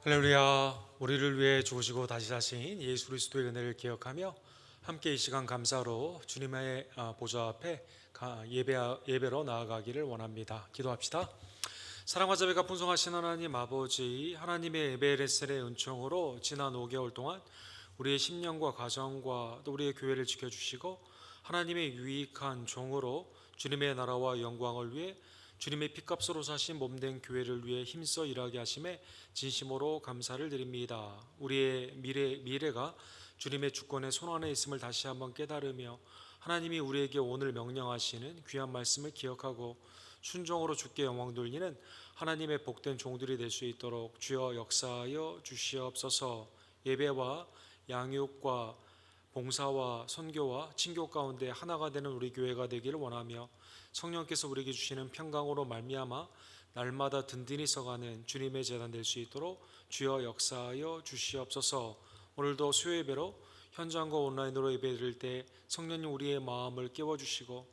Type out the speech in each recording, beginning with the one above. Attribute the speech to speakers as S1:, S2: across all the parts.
S1: 할렐루야. 우리를 위해 죽으시고 다시 사신 예수 그리스도의 은혜를 기억하며 함께 이 시간 감사로 주님의 보좌 앞에 예배로 나아가기를 원합니다. 기도합시다. 사랑과 자비가 풍성하신 하나님 아버지, 하나님의 에베레셀의 은총으로 지난 5개월 동안 우리의 심령과 가정과 또 우리의 교회를 지켜주시고 하나님의 유익한 종으로 주님의 나라와 영광을 위해 주님의 피값으로 사신 몸된 교회를 위해 힘써 일하게 하심에 진심으로 감사를 드립니다. 우리의 미래가 주님의 주권의 손안에 있음을 다시 한번 깨달으며 하나님이 우리에게 오늘 명령하시는 귀한 말씀을 기억하고 순종으로 주께 영광 돌리는 하나님의 복된 종들이 될 수 있도록 주여 역사하여 주시옵소서. 예배와 양육과 봉사와 선교와 친교 가운데 하나가 되는 우리 교회가 되기를 원하며 성령께서 우리에게 주시는 평강으로 말미암아 날마다 든든히 서가는 주님의 제단 될 수 있도록 주여 역사하여 주시옵소서. 오늘도 수요예배로 현장과 온라인으로 예배드릴 때 성령님 우리의 마음을 깨워주시고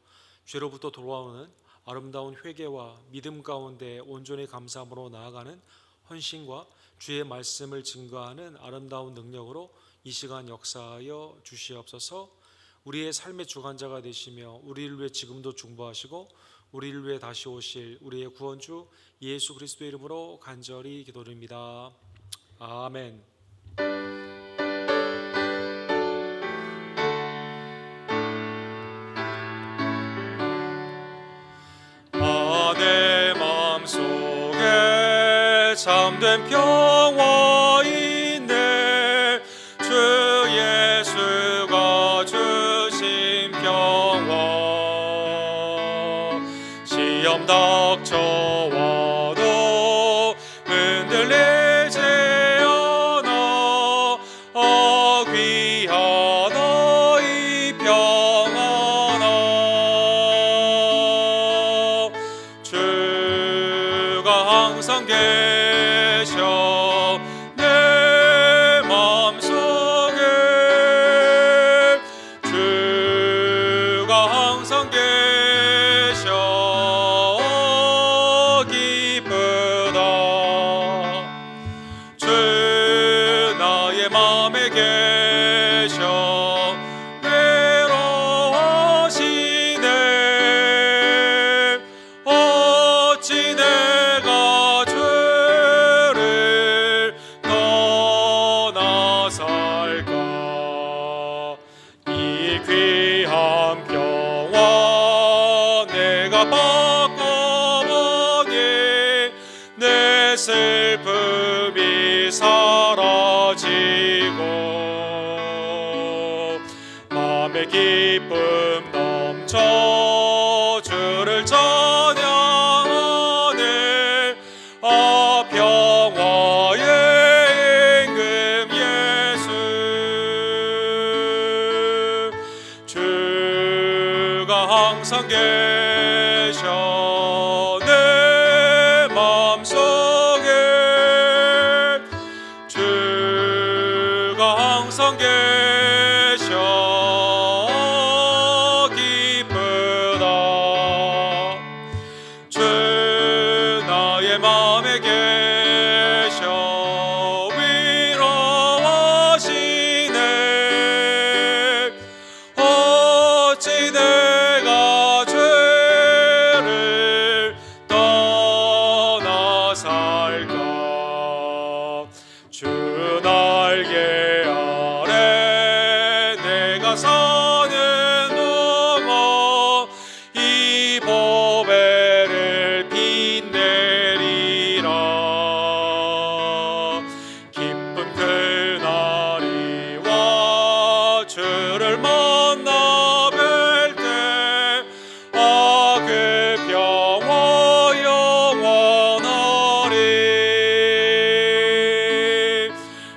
S1: 죄로부터 돌아오는 아름다운 회개와 믿음 가운데 온전히 감사함으로 나아가는 헌신과 주의 말씀을 증거하는 아름다운 능력으로 이 시간 역사하여 주시옵소서. 우리의 삶의 주관자가 되시며 우리를 위해 지금도 중보하시고 우리를 위해 다시 오실 우리의 구원주 예수 그리스도의 이름으로 간절히 기도드립니다. 아멘. 내 마음속에 참된 평화 있네. 주 예수가 주신 평화. 시험 닥쳐와도 흔들리지 않아. 귀하다 이 평안아. 주가 항상 계셔 내 마음속에. 주가 항상 계셔 기쁘다. 주 나의 마음에 계셔 외로워하시네. 어찌 내가 주를 떠나 살까. 이 귀한 평화 내가 바꿔보니 내 슬픔이 사라지고 마음의 기쁨 넘쳐 주를 찬양하네. 평화의 임금 예수. 주가 항상 계셔 내 마음속에. 주가 항상 계셔 기쁘다. 주 나의 마음에 계셔 위로하시네. 어찌 내가 죄를 떠나 살까. 주 날개 아래 내가 사는 동안 이 보배를 빛내리라. 기쁜 그날이 와 주를 만나 뵐 때 그 평화 영원하리.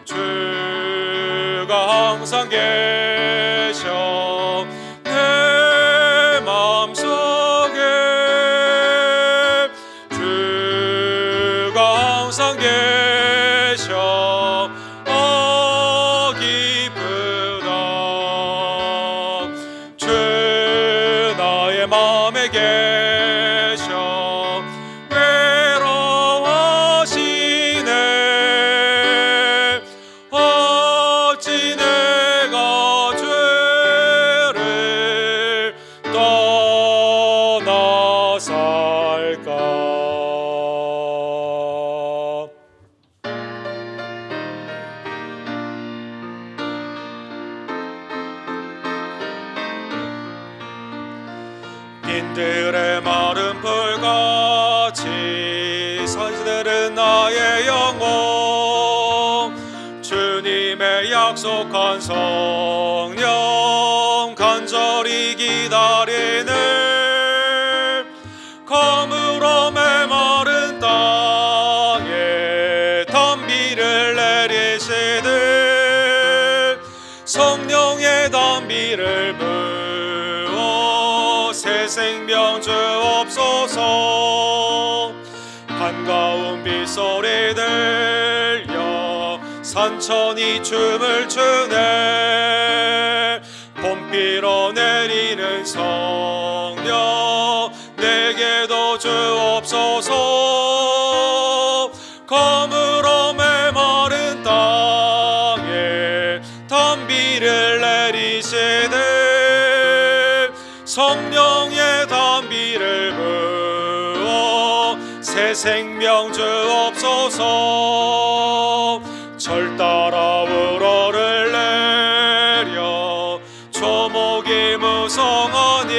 S1: 주가 항상 계셔 내 마음속에. 주가 항상 계셔 기쁘다. 주 나의 마음에 계셔 외로워하시네. 흰들의 마른 불같이 산들은 나의 영혼 주님의 약속한 성령 간절히 기다리네 검으로 메마른 땅에 단비를 내리시듯 성령의 단비를 부어 새 생명 주옵소서 한가운 빗소리 들려 산천이 춤을 추네 봄비로 내리는 성령 내게도 주옵소서 검으로 메마른 땅에 단비를 내리시듯 성령의 단비를 부어 새 생명 주옵소서 절 따라 우러를 내려 조목이 무성하니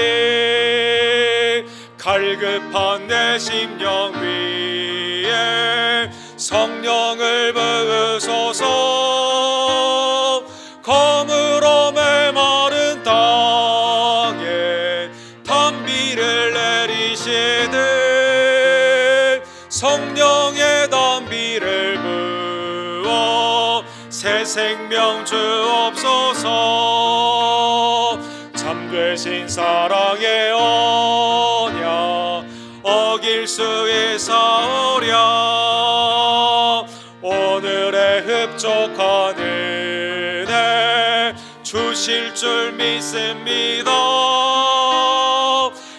S1: 갈급한 내 심령 위에 성령을 부으소서 검으로 메마른 땅에 단비를 내리시듯 성령의 단비를 부어 새 생명 주옵소서 참되신 사랑의 언약 어길 수 있사오랴 오늘의 흡족한 은혜 주실 줄 믿습니다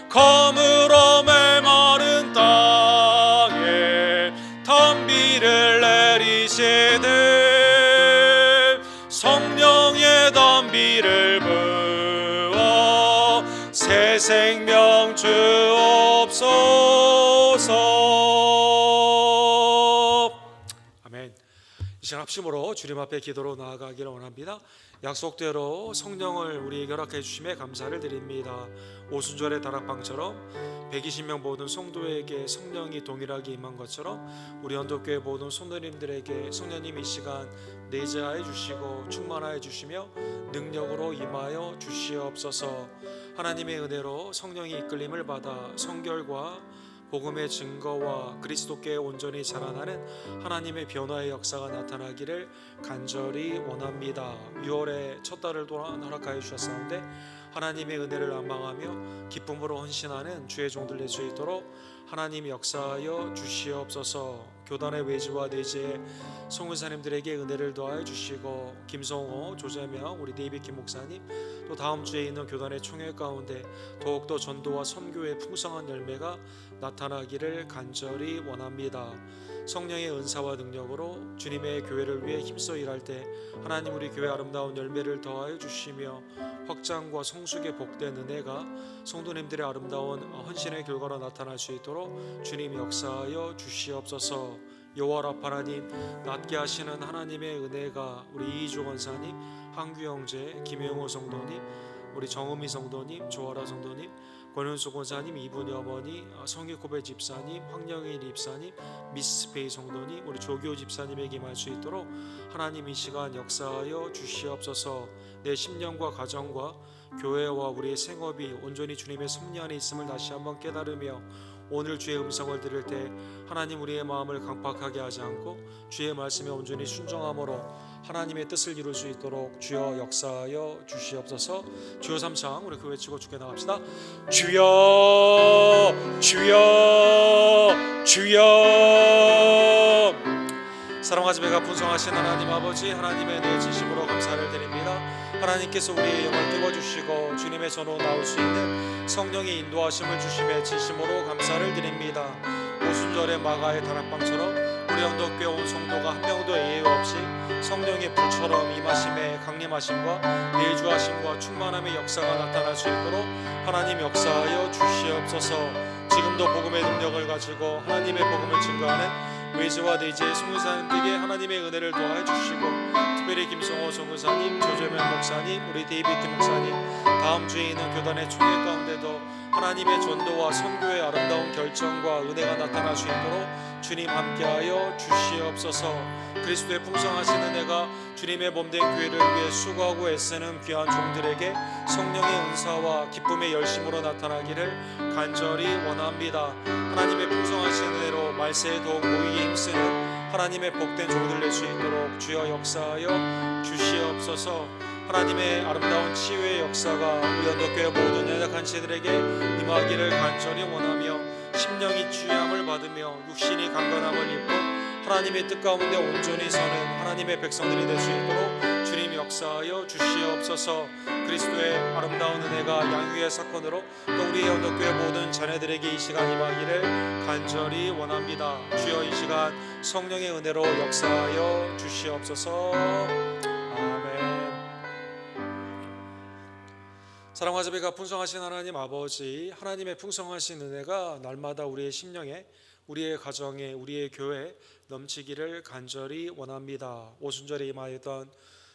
S1: 검으로 메마른 땅에 단비를 내리시듯 성령의 단비를 부어 새 생명 주옵소서. 아멘. 이 시간 합심으로 주님 앞에 기도로 나아가기를 원합니다. 약속대로 성령을 우리에게 허락해 주심에 감사를 드립니다. 오순절의 다락방처럼 120명 모든 성도에게 성령이 동일하게 임한 것처럼 우리 언덕교회 모든 성도님들에게 성령님 이 시간 내재하여 주시고 충만하여 주시며 능력으로 임하여 주시옵소서. 하나님의 은혜로 성령이 이끌림을 받아 성결과 복음의 증거와 그리스도께 온전히 자라나는 하나님의 변화의 역사가 나타나기를 간절히 원합니다. 6월의 첫 달을 동안 허락하여 주셨사온데 하나님의 은혜를 안망하며 기쁨으로 헌신하는 주의 종들 될 수 있도록 하나님 역사하여 주시옵소서. 교단의 외지와 내지에 성은사님들에게 은혜를 더하여 주시고 김성호, 조재명, 우리 데이빗 김 목사님 또 다음 주에 있는 교단의 총회 가운데 더욱더 전도와 선교의 풍성한 열매가 나타나기를 간절히 원합니다. 성령의 은사와 능력으로 주님의 교회를 위해 힘써 일할 때 하나님 우리 교회 아름다운 열매를 더하여 주시며 확장과 성숙의 복된 은혜가 성도님들의 아름다운 헌신의 결과로 나타날 수 있도록 주님 역사하여 주시옵소서. 여호와 라파 하나님 낫게 하시는 하나님의 은혜가 우리 이희주 권사님, 한규 형제, 김영호 성도님, 우리 정은미 성도님, 조아라 성도님, 권은수 권사님, 이분이 어머니, 성익고배 집사님, 황영일 집사님, 미스페이 성도님, 우리 조교 집사님에게 임할 수 있도록 하나님 이 시간 역사하여 주시옵소서. 내 심령과 가정과 교회와 우리의 생업이 온전히 주님의 섭리 안에 있음을 다시 한번 깨달으며 오늘 주의 음성을 들을 때 하나님 우리의 마음을 강팍하게 하지 않고 주의 말씀에 온전히 순종함으로 하나님의 뜻을 이룰 수 있도록 주여 역사하여 주시옵소서. 주여 삼창 우리 그 외치고 주께 나갑시다. 주여 주여 주여. 사랑과 지배가 풍성하신 하나님 아버지 하나님의 은혜에 진심으로 감사를 드립니다. 하나님께서 우리의 영을 띄워주시고 주님의 전으로 나올 수 있는 성령의 인도하심을 주심에 진심으로 감사를 드립니다. 오순절의 마가의 다락방처럼 우리 언덕교회 온 성도가 한 명도 예외 없이 성령의 불처럼 임하심에 강림하심과 내주하심과 충만함의 역사가 나타날 수 있도록 하나님 역사하여 주시옵소서. 지금도 복음의 능력을 가지고 하나님의 복음을 증거하는 외지와 내지의 성도사님들에게 하나님의 은혜를 더하여 주시고 특별히 김성호 전교사님, 조재면 목사님, 우리 데이비드 목사님, 다음 주에 있는 교단의 총회 가운데도 하나님의 전도와 선교의 아름다운 결정과 은혜가 나타날 수 있도록 주님 함께하여 주시옵소서. 그리스도의 풍성하신 은혜가 주님의 몸된 교회를 위해 수고하고 애쓰는 귀한 종들에게 성령의 은사와 기쁨의 열심으로 나타나기를 간절히 원합니다. 하나님의 풍성하신 은혜로 말세에 더욱 모이기에 힘쓰는 하나님의 복된 종들 될 수 있도록 주여 역사하여 주시옵소서. 하나님의 아름다운 치유의 역사가 우리 언덕교회 모든 연약한 지들에게 임하기를 간절히 원하며 심령이 주ям을 받으며 육신이 강건함을 입고 하나님의 뜻 가운데 온전히 서는 하나님의 백성들이 될 수 있도록 주님 역사하여 주시옵소서. 그리스도의 아름다운 은혜가 양육의 사건으로 또 우리의 언덕교회 모든 자녀들에게 이 시간 임하기를 간절히 원합니다. 주여 이 시간 성령의 은혜로 역사하여 주시옵소서. 아멘. 사랑과 자비가 풍성하신 하나님 아버지, 하나님의 풍성하신 은혜가 날마다 우리의 심령에, 우리의 가정에, 우리의 교회에 넘치기를 간절히 원합니다. 오순절에 임하였던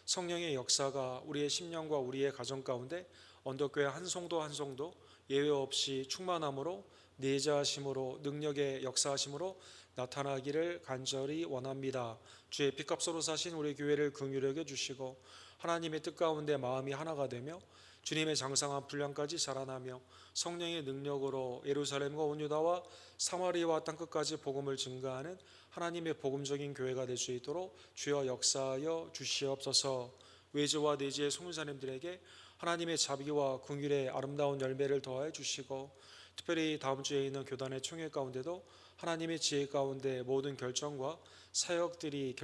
S1: 성령의 역사가 우리의 심령과 우리의 가정 가운데 언덕교회 한 성도 한 성도 예외 없이 충만함으로, 내자하심으로, 능력의 역사하심으로 나타나기를 간절히 원합니다. 주의 피값으로 사신 우리 교회를 긍휼히 여겨 주시고 하나님의 뜻 가운데 마음이 하나가 되며 주님의 장성한 분량까지 자라나며 성령의 능력으로 예루살렘과 온 유다와 사마리아와 땅끝까지 복음을 증거하는 하나님의 복음적인 교회가 될 수 있도록 주여 역사하여 주시옵소서. 외지와 내지의 소문사님들에게 하나님의 자비와 긍휼의 아름다운 열매를 더하여 주시고 특별히 다음 주에 있는 교단의 총회 가운데도 하나님의 지혜 가운데 모든 결정과 사역들이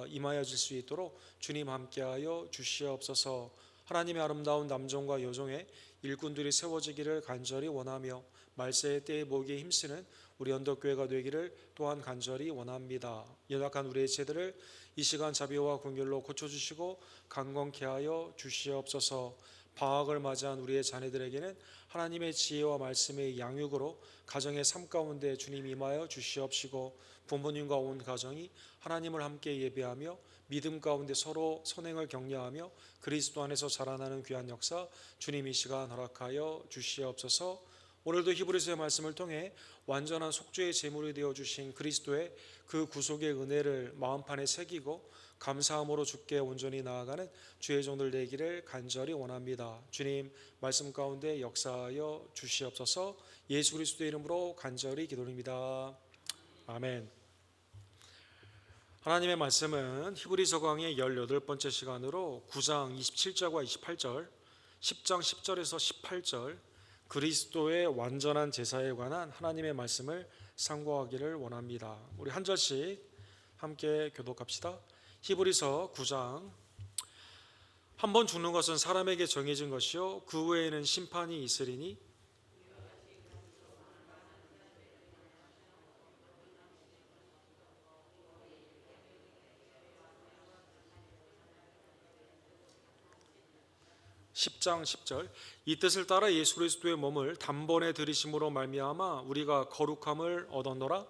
S1: 임하여질 수 있도록 주님 함께하여 주시옵소서. 하나님의 아름다운 남종과 여종의 일꾼들이 세워지기를 간절히 원하며 말세의 때에 모기에 힘쓰는 우리 언덕교회가 되기를 또한 간절히 원합니다. 연약한 우리의 죄들을 이 시간 자비와 긍휼로 고쳐주시고 강건케 하여 주시옵소서. 방학을 맞이한 우리의 자녀들에게는 하나님의 지혜와 말씀의 양육으로 가정의 삶 가운데 주님 임하여 주시옵시고 부모님과 온 가정이 하나님을 함께 예배하며 믿음 가운데 서로 선행을 격려하며 그리스도 안에서 자라나는 귀한 역사 주님 이 시간 허락하여 주시옵소서. 오늘도 히브리서의 말씀을 통해 완전한 속죄의 제물이 되어 주신 그리스도의 그 구속의 은혜를 마음판에 새기고 감사함으로 주께 온전히 나아가는 주의 종들 되기를 간절히 원합니다. 주님 말씀 가운데 역사하여 주시옵소서. 예수 그리스도의 이름으로 간절히 기도드립니다. 아멘. 하나님의 말씀은 히브리서 강의 18번째 시간으로 9장 27절과 28절, 10장 10절에서 18절 그리스도의 완전한 제사에 관한 하나님의 말씀을 상고하기를 원합니다. 우리 한 절씩 함께 교독합시다. 히브리서 9장. 한 번 죽는 것은 사람에게 정해진 것이요 그 후에는 심판이 있으리니 (10장 10절) 이 뜻을 따라 예수 그리스도의 몸을 단번에 들이심으로 말미암아 우리가 거룩함을 얻었노라.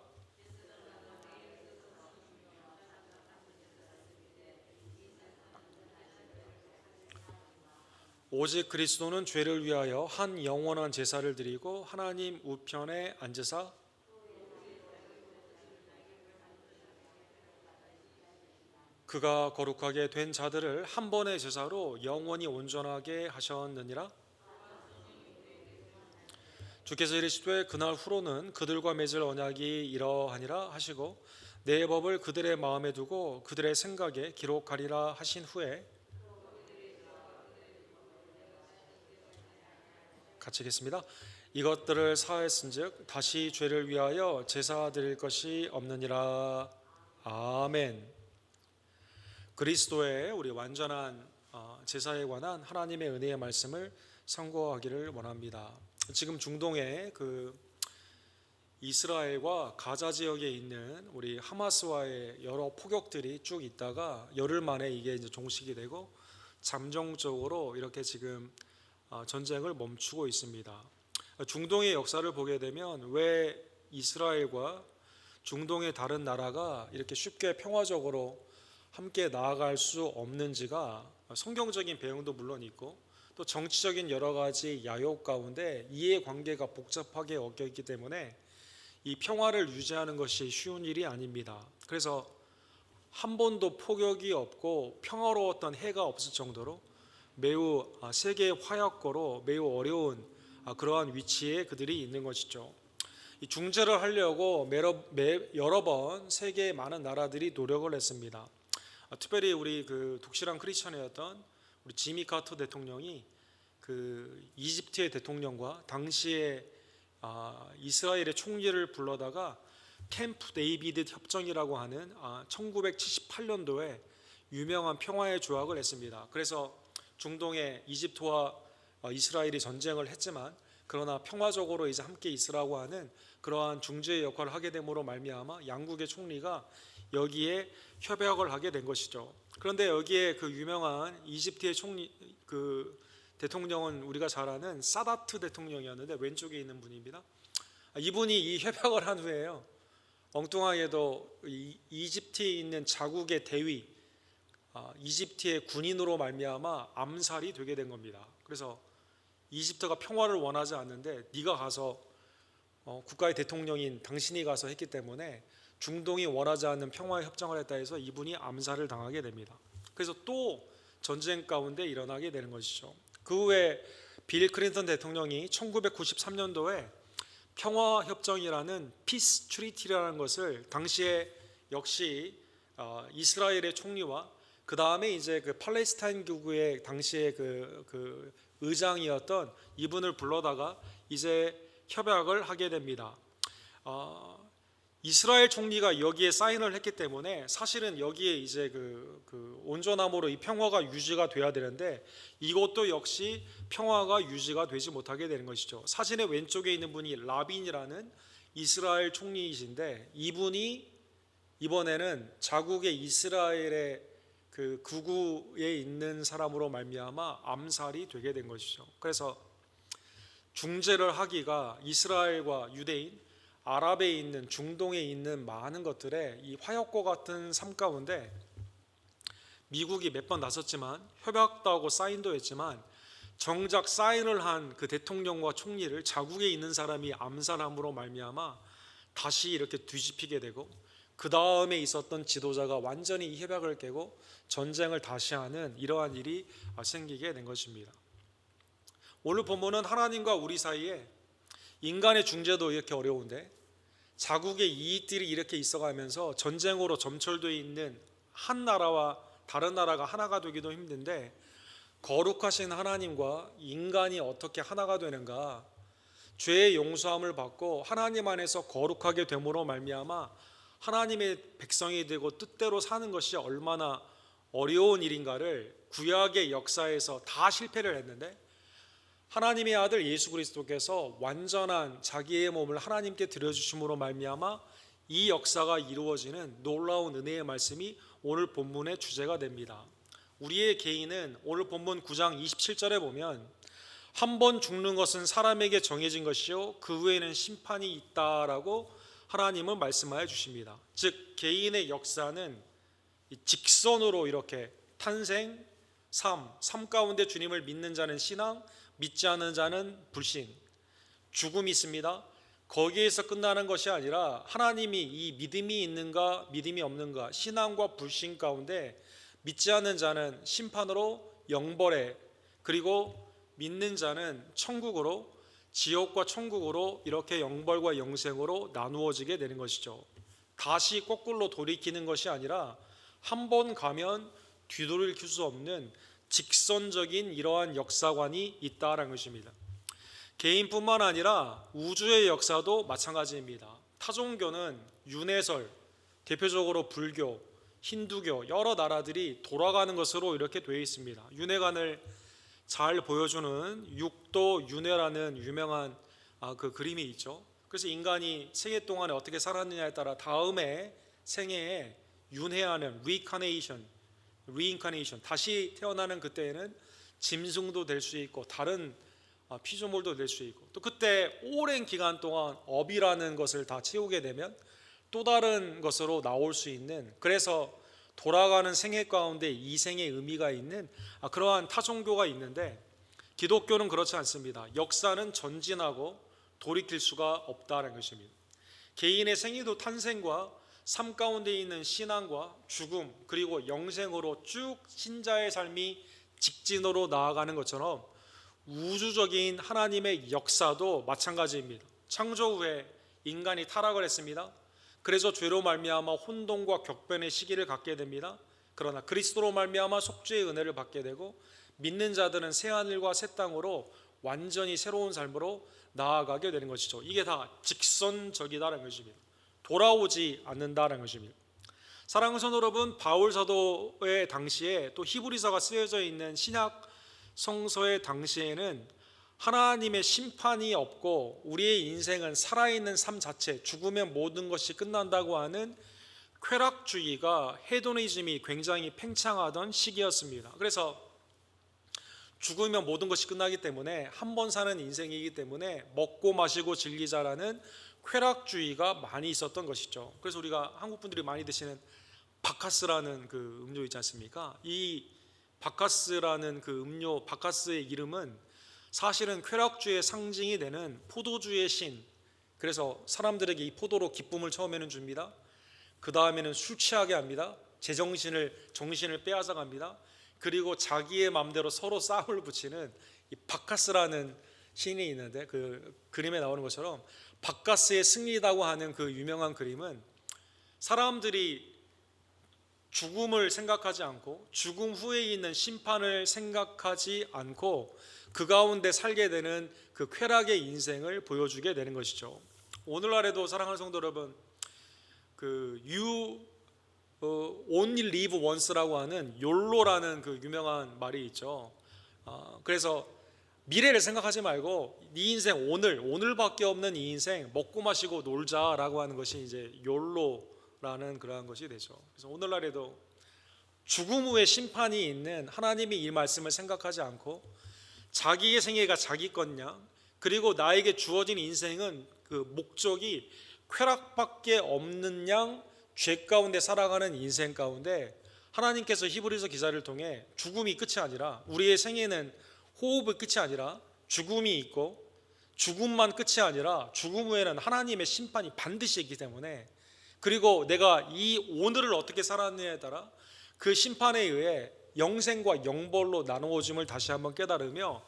S1: 오직 그리스도는 죄를 위하여 한 영원한 제사를 드리고 하나님 우편에 앉으사 그가 거룩하게 된 자들을 한 번의 제사로 영원히 온전하게 하셨느니라. 주께서 이르시되 그날 후로는 그들과 맺을 언약이 이러하니라 하시고 내 법을 그들의 마음에 두고 그들의 생각에 기록하리라 하신 후에 같이 읽겠습니다. 이것들을 사하였은즉 다시 죄를 위하여 제사 드릴 것이 없느니라. 아멘. 그리스도의 우리 완전한 제사에 관한 하나님의 은혜의 말씀을 상고하기를 원합니다. 지금 중동의 그 이스라엘과 가자 지역에 있는 우리 하마스와의 여러 포격들이 쭉 있다가 열흘 만에 이게 이제 종식이 되고 잠정적으로 이렇게 지금 전쟁을 멈추고 있습니다. 중동의 역사를 보게 되면 왜 이스라엘과 중동의 다른 나라가 이렇게 쉽게 평화적으로 함께 나아갈 수 없는지가 성경적인 배경도 물론 있고 또 정치적인 여러 가지 야욕 가운데 이해관계가 복잡하게 얽혀 있기 때문에 이 평화를 유지하는 것이 쉬운 일이 아닙니다. 그래서 한 번도 폭격이 없고 평화로웠던 해가 없을 정도로 매우 세계 화약고로 매우 어려운 그러한 위치에 그들이 있는 것이죠. 이 중재를 하려고 여러 번 세계의 많은 나라들이 노력을 했습니다. 특별히 우리 그 독실한 크리스천이었던 우리 지미 카터 대통령이 그 이집트의 대통령과 당시에 이스라엘의 총리를 불러다가 캠프 데이비드 협정이라고 하는 1978년도에 유명한 평화의 조약을 했습니다. 그래서 중동의 이집트와 이스라엘이 전쟁을 했지만 그러나 평화적으로 이제 함께 있으라고 하는 그러한 중재의 역할을 하게 됨으로 말미암아 양국의 총리가 여기에 협약을 하게 된 것이죠. 그런데 여기에 그 유명한 이집트의 총리 그 대통령은 우리가 잘 아는 사다트 대통령이었는데 왼쪽에 있는 분입니다. 이분이 이 협약을 한 후에요. 엉뚱하게도 이집트에 있는 자국의 대위, 이집트의 군인으로 말미암아 암살이 되게 된 겁니다. 그래서 이집트가 평화를 원하지 않는데 네가 가서 국가의 대통령인 당신이 가서 했기 때문에 중동이 원하지 않는 평화의 협정을 했다 해서 이분이 암살을 당하게 됩니다. 그래서 또 전쟁 가운데 일어나게 되는 것이죠. 그 후에 빌 클린턴 대통령이 1993년도에 평화협정이라는 피스 트리티라는 것을 당시에 역시 이스라엘의 총리와 그 다음에 이제 그 팔레스타인 교구의 당시에 그 의장이었던 이분을 불러다가 이제 협약을 하게 됩니다. 이스라엘 총리가 여기에 사인을 했기 때문에 사실은 여기에 이제 그 온전함으로 이 평화가 유지가 돼야 되는데 이것도 역시 평화가 유지가 되지 못하게 되는 것이죠. 사진의 왼쪽에 있는 분이 라빈이라는 이스라엘 총리이신데 이분이 이번에는 자국의 이스라엘의 그 극우에 있는 사람으로 말미암아 암살이 되게 된 것이죠. 그래서 중재를 하기가 이스라엘과 유대인, 아랍에 있는 중동에 있는 많은 것들의 이 화약고 같은 삶 가운데 미국이 몇 번 나섰지만 협약도 하고 사인도 했지만 정작 사인을 한 그 대통령과 총리를 자국에 있는 사람이 암살함으로 말미암아 다시 이렇게 뒤집히게 되고 그 다음에 있었던 지도자가 완전히 이 협약을 깨고 전쟁을 다시 하는 이러한 일이 생기게 된 것입니다. 오늘 본문은 하나님과 우리 사이에 인간의 중재도 이렇게 어려운데 자국의 이익들이 이렇게 있어가면서 전쟁으로 점철되어 있는 한 나라와 다른 나라가 하나가 되기도 힘든데 거룩하신 하나님과 인간이 어떻게 하나가 되는가, 죄의 용서함을 받고 하나님 안에서 거룩하게 됨으로 말미암아 하나님의 백성이 되고 뜻대로 사는 것이 얼마나 어려운 일인가를 구약의 역사에서 다 실패를 했는데 하나님의 아들 예수 그리스도께서 완전한 자기의 몸을 하나님께 드려주심으로 말미암아 이 역사가 이루어지는 놀라운 은혜의 말씀이 오늘 본문의 주제가 됩니다. 우리의 개인은 오늘 본문 9장 27절에 보면 한 번 죽는 것은 사람에게 정해진 것이요 그 후에는 심판이 있다라고 하나님은 말씀하여 주십니다. 즉 개인의 역사는 직선으로 이렇게 탄생, 삶 가운데 주님을 믿는 자는 신앙, 믿지 않는 자는 불신, 죽음이 있습니다. 거기에서 끝나는 것이 아니라 하나님이 이 믿음이 있는가 믿음이 없는가, 신앙과 불신 가운데 믿지 않는 자는 심판으로 영벌에, 그리고 믿는 자는 천국으로, 지옥과 천국으로 이렇게 영벌과 영생으로 나누어지게 되는 것이죠. 다시 거꾸로 돌이키는 것이 아니라 한 번 가면 뒤돌이킬 수 없는 직선적인 이러한 역사관이 있다라는 것입니다. 개인뿐만 아니라 우주의 역사도 마찬가지입니다. 타종교는 윤회설, 대표적으로 불교, 힌두교 여러 나라들이 돌아가는 것으로 이렇게 되어 있습니다. 윤회관을 잘 보여주는 육도 윤회라는 유명한 그 그림이 있죠. 그래서 인간이 생애 동안에 어떻게 살았느냐에 따라 다음에 생애에 윤회하는 리인카네이션 다시 태어나는 그때에는 짐승도 될 수 있고 다른 피조물도 될 수 있고 또 그때 오랜 기간 동안 업이라는 것을 다 채우게 되면 또 다른 것으로 나올 수 있는, 그래서 돌아가는 생애 가운데 이생의 의미가 있는 그러한 타종교가 있는데, 기독교는 그렇지 않습니다. 역사는 전진하고 돌이킬 수가 없다는 것입니다. 개인의 생애도 탄생과 삶 가운데 있는 신앙과 죽음 그리고 영생으로 쭉 신자의 삶이 직진으로 나아가는 것처럼 우주적인 하나님의 역사도 마찬가지입니다. 창조 후에 인간이 타락을 했습니다. 그래서 죄로 말미암아 혼돈과 격변의 시기를 갖게 됩니다. 그러나 그리스도로 말미암아 속죄의 은혜를 받게 되고, 믿는 자들은 새 하늘과 새 땅으로 완전히 새로운 삶으로 나아가게 되는 것이죠. 이게 다 직선적이다라는 것입니다. 돌아오지 않는다라는 것입니다. 사랑하는 성도 여러분, 바울 사도의 당시에 또 히브리서가 쓰여져 있는 신약 성서의 당시에는 하나님의 심판이 없고 우리의 인생은 살아있는 삶 자체, 죽으면 모든 것이 끝난다고 하는 쾌락주의가, 헤도니즘이 굉장히 팽창하던 시기였습니다. 그래서 죽으면 모든 것이 끝나기 때문에, 한 번 사는 인생이기 때문에 먹고 마시고 즐기자라는 쾌락주의가 많이 있었던 것이죠. 그래서 우리가 한국 분들이 많이 드시는 바카스라는 그 음료 있지 않습니까? 이 바카스라는 그 음료, 바카스의 이름은 사실은 쾌락주의 상징이 되는 포도주의 신, 그래서 사람들에게 이 포도로 기쁨을 처음에는 줍니다. 그 다음에는 술 취하게 합니다. 정신을 빼앗아 갑니다. 그리고 자기의 마음대로 서로 싸움을 붙이는 이 바카스라는 신이 있는데, 그 그림에 나오는 것처럼 바카스의 승리라고 하는 그 유명한 그림은 사람들이 죽음을 생각하지 않고 죽음 후에 있는 심판을 생각하지 않고 그 가운데 살게 되는 그 쾌락의 인생을 보여주게 되는 것이죠. 오늘날에도 사랑하는 성도 여러분, 그 only live once라고 하는 욜로라는 그 유명한 말이 있죠. 그래서 미래를 생각하지 말고 네 인생 오늘밖에 없는 이 인생 먹고 마시고 놀자라고 하는 것이 이제 욜로라는 그러한 것이 되죠. 그래서 오늘날에도 죽음 후에 심판이 있는 하나님이 이 말씀을 생각하지 않고 자기의 생애가 자기 것냐, 그리고 나에게 주어진 인생은 그 목적이 쾌락밖에 없는 양 죄 가운데 살아가는 인생 가운데, 하나님께서 히브리서 기사를 통해 죽음이 끝이 아니라, 우리의 생애는 호흡의 끝이 아니라 죽음이 있고, 죽음만 끝이 아니라 죽음 후에는 하나님의 심판이 반드시 있기 때문에, 그리고 내가 이 오늘을 어떻게 살았느냐에 따라 그 심판에 의해 영생과 영벌로 나누어짐을 다시 한번 깨달으며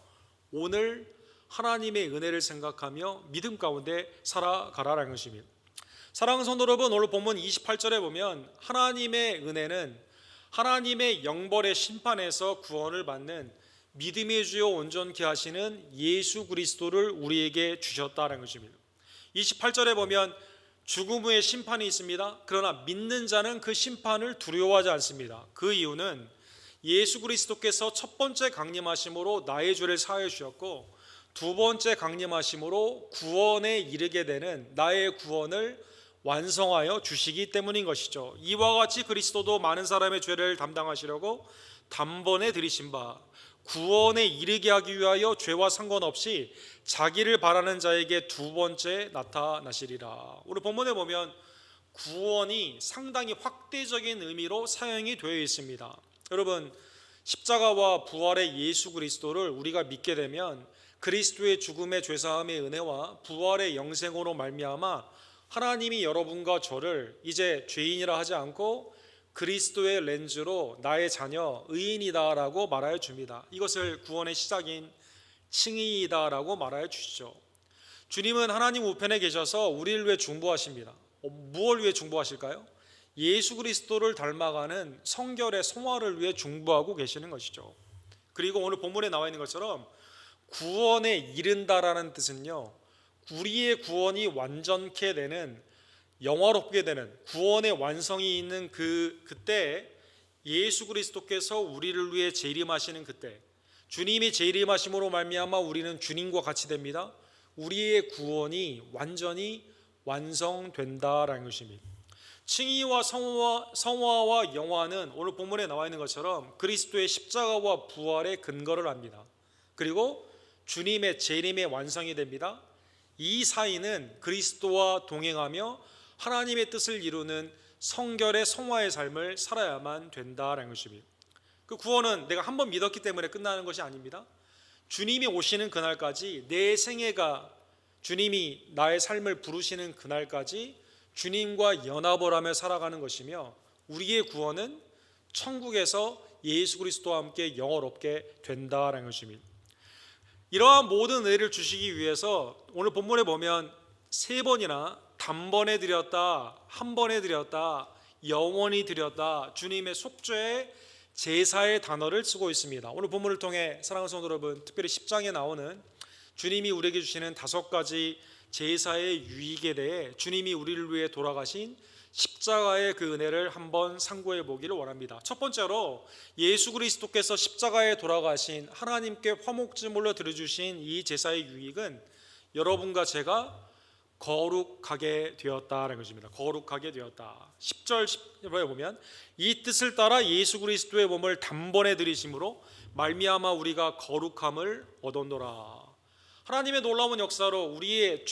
S1: 오늘 하나님의 은혜를 생각하며 믿음 가운데 살아가라라는 것입니다. 사랑하는 성도 여러분, 오늘 본문 28절에 보면 하나님의 은혜는 하나님의 영벌의 심판에서 구원을 받는 믿음의 주요 온전케 하시는 예수 그리스도를 우리에게 주셨다는 것입니다. 28절에 보면 죽음 후에 심판이 있습니다. 그러나 믿는 자는 그 심판을 두려워하지 않습니다. 그 이유는 예수 그리스도께서 첫 번째 강림하심으로 나의 죄를 사하여 주셨고, 두 번째 강림하심으로 구원에 이르게 되는 나의 구원을 완성하여 주시기 때문인 것이죠. 이와 같이 그리스도도 많은 사람의 죄를 담당하시려고 단번에 들이신 바 구원에 이르게 하기 위하여 죄와 상관없이 자기를 바라는 자에게 두 번째 나타나시리라. 우리 본문에 보면 구원이 상당히 확대적인 의미로 사용이 되어 있습니다. 여러분, 십자가와 부활의 예수 그리스도를 우리가 믿게 되면 그리스도의 죽음의 죄사함의 은혜와 부활의 영생으로 말미암아 하나님이 여러분과 저를 이제 죄인이라 하지 않고 그리스도의 렌즈로 나의 자녀 의인이다라고 말하여 줍니다. 이것을 구원의 시작인 칭의이다라고 말하여 주시죠. 주님은 하나님 우편에 계셔서 우리를 위해 중보하십니다. 무엇을 위해 중보하실까요? 예수 그리스도를 닮아가는 성결의 성화를 위해 중보하고 계시는 것이죠. 그리고 오늘 본문에 나와 있는 것처럼 구원에 이른다라는 뜻은요, 우리의 구원이 완전케 되는, 영화롭게 되는 구원의 완성이 있는 그때 예수 그리스도께서 우리를 위해 재림하시는 그때, 주님이 재림하심으로 말미암아 우리는 주님과 같이 됩니다. 우리의 구원이 완전히 완성된다라는 것입니다. 칭의와 성화와 영화는 오늘 본문에 나와 있는 것처럼 그리스도의 십자가와 부활의 근거를 합니다. 그리고 주님의 재림의 완성이 됩니다. 이 사이는 그리스도와 동행하며 하나님의 뜻을 이루는 성결의 성화의 삶을 살아야만 된다라는 것입니다. 그 구원은 내가 한 번 믿었기 때문에 끝나는 것이 아닙니다. 주님이 오시는 그날까지, 내 생애가 주님이 나의 삶을 부르시는 그날까지 주님과 연합을 하며 살아가는 것이며, 우리의 구원은 천국에서 예수 그리스도와 함께 영원롭게 된다라는 것입니다. 이러한 모든 은혜를 주시기 위해서 오늘 본문에 보면 3번이나 단번에 드렸다, 한 번에 드렸다, 영원히 드렸다, 주님의 속죄의 제사의 단어를 쓰고 있습니다. 오늘 본문을 통해 사랑하는 성도 여러분, 특별히 10장에 나오는 주님이 우리에게 주시는 5가지 제사의 유익에 대해 주님이 우리를 위해 돌아가신 십자가의 그 은혜를 한번 상고해 보기를 원합니다. 첫 번째로, 예수 그리스도께서 십자가에 돌아가신 하나님께 화목제물로 드려주신 이 제사의 유익은 여러분과 제가 거룩하게 되었다라는 것입니다. 거룩하게 되었다. 10절에 보면 이 뜻을 따라 예수 그리스도의 몸을 단번에 드리심으로 말미암아 우리가 거룩함을 얻었노라. 하나님의 놀라운 역사로 우리의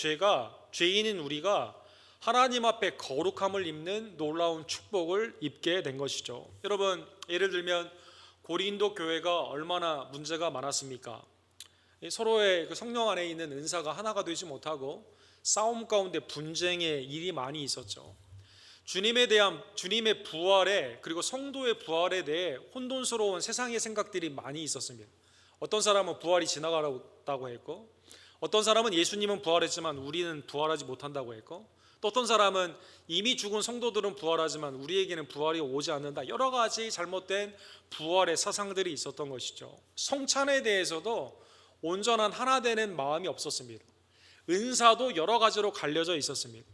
S1: 죄인인 우리가 하나님 앞에 거룩함을 입는 놀라운 축복을 입게 된 것이죠. 여러분, 예를 들면 고린도 교회가 얼마나 문제가 많았습니까? 서로의 그 성령 안에 있는 은사가 하나가 되지 못하고 싸움 가운데 분쟁의 일이 많이 있었죠. 주님에 대한, 주님의 부활에, 그리고 성도의 부활에 대해 혼돈스러운 세상의 생각들이 많이 있었습니다. 어떤 사람은 부활이 지나가다고 했고, 어떤 사람은 예수님은 부활했지만 우리는 부활하지 못한다고 했고, 또 어떤 사람은 이미 죽은 성도들은 부활하지만 우리에게는 부활이 오지 않는다. 여러 가지 잘못된 부활의 사상들이 있었던 것이죠. 성찬에 대해서도 온전한 하나 되는 마음이 없었습니다. 은사도 여러 가지로 갈려져 있었습니다.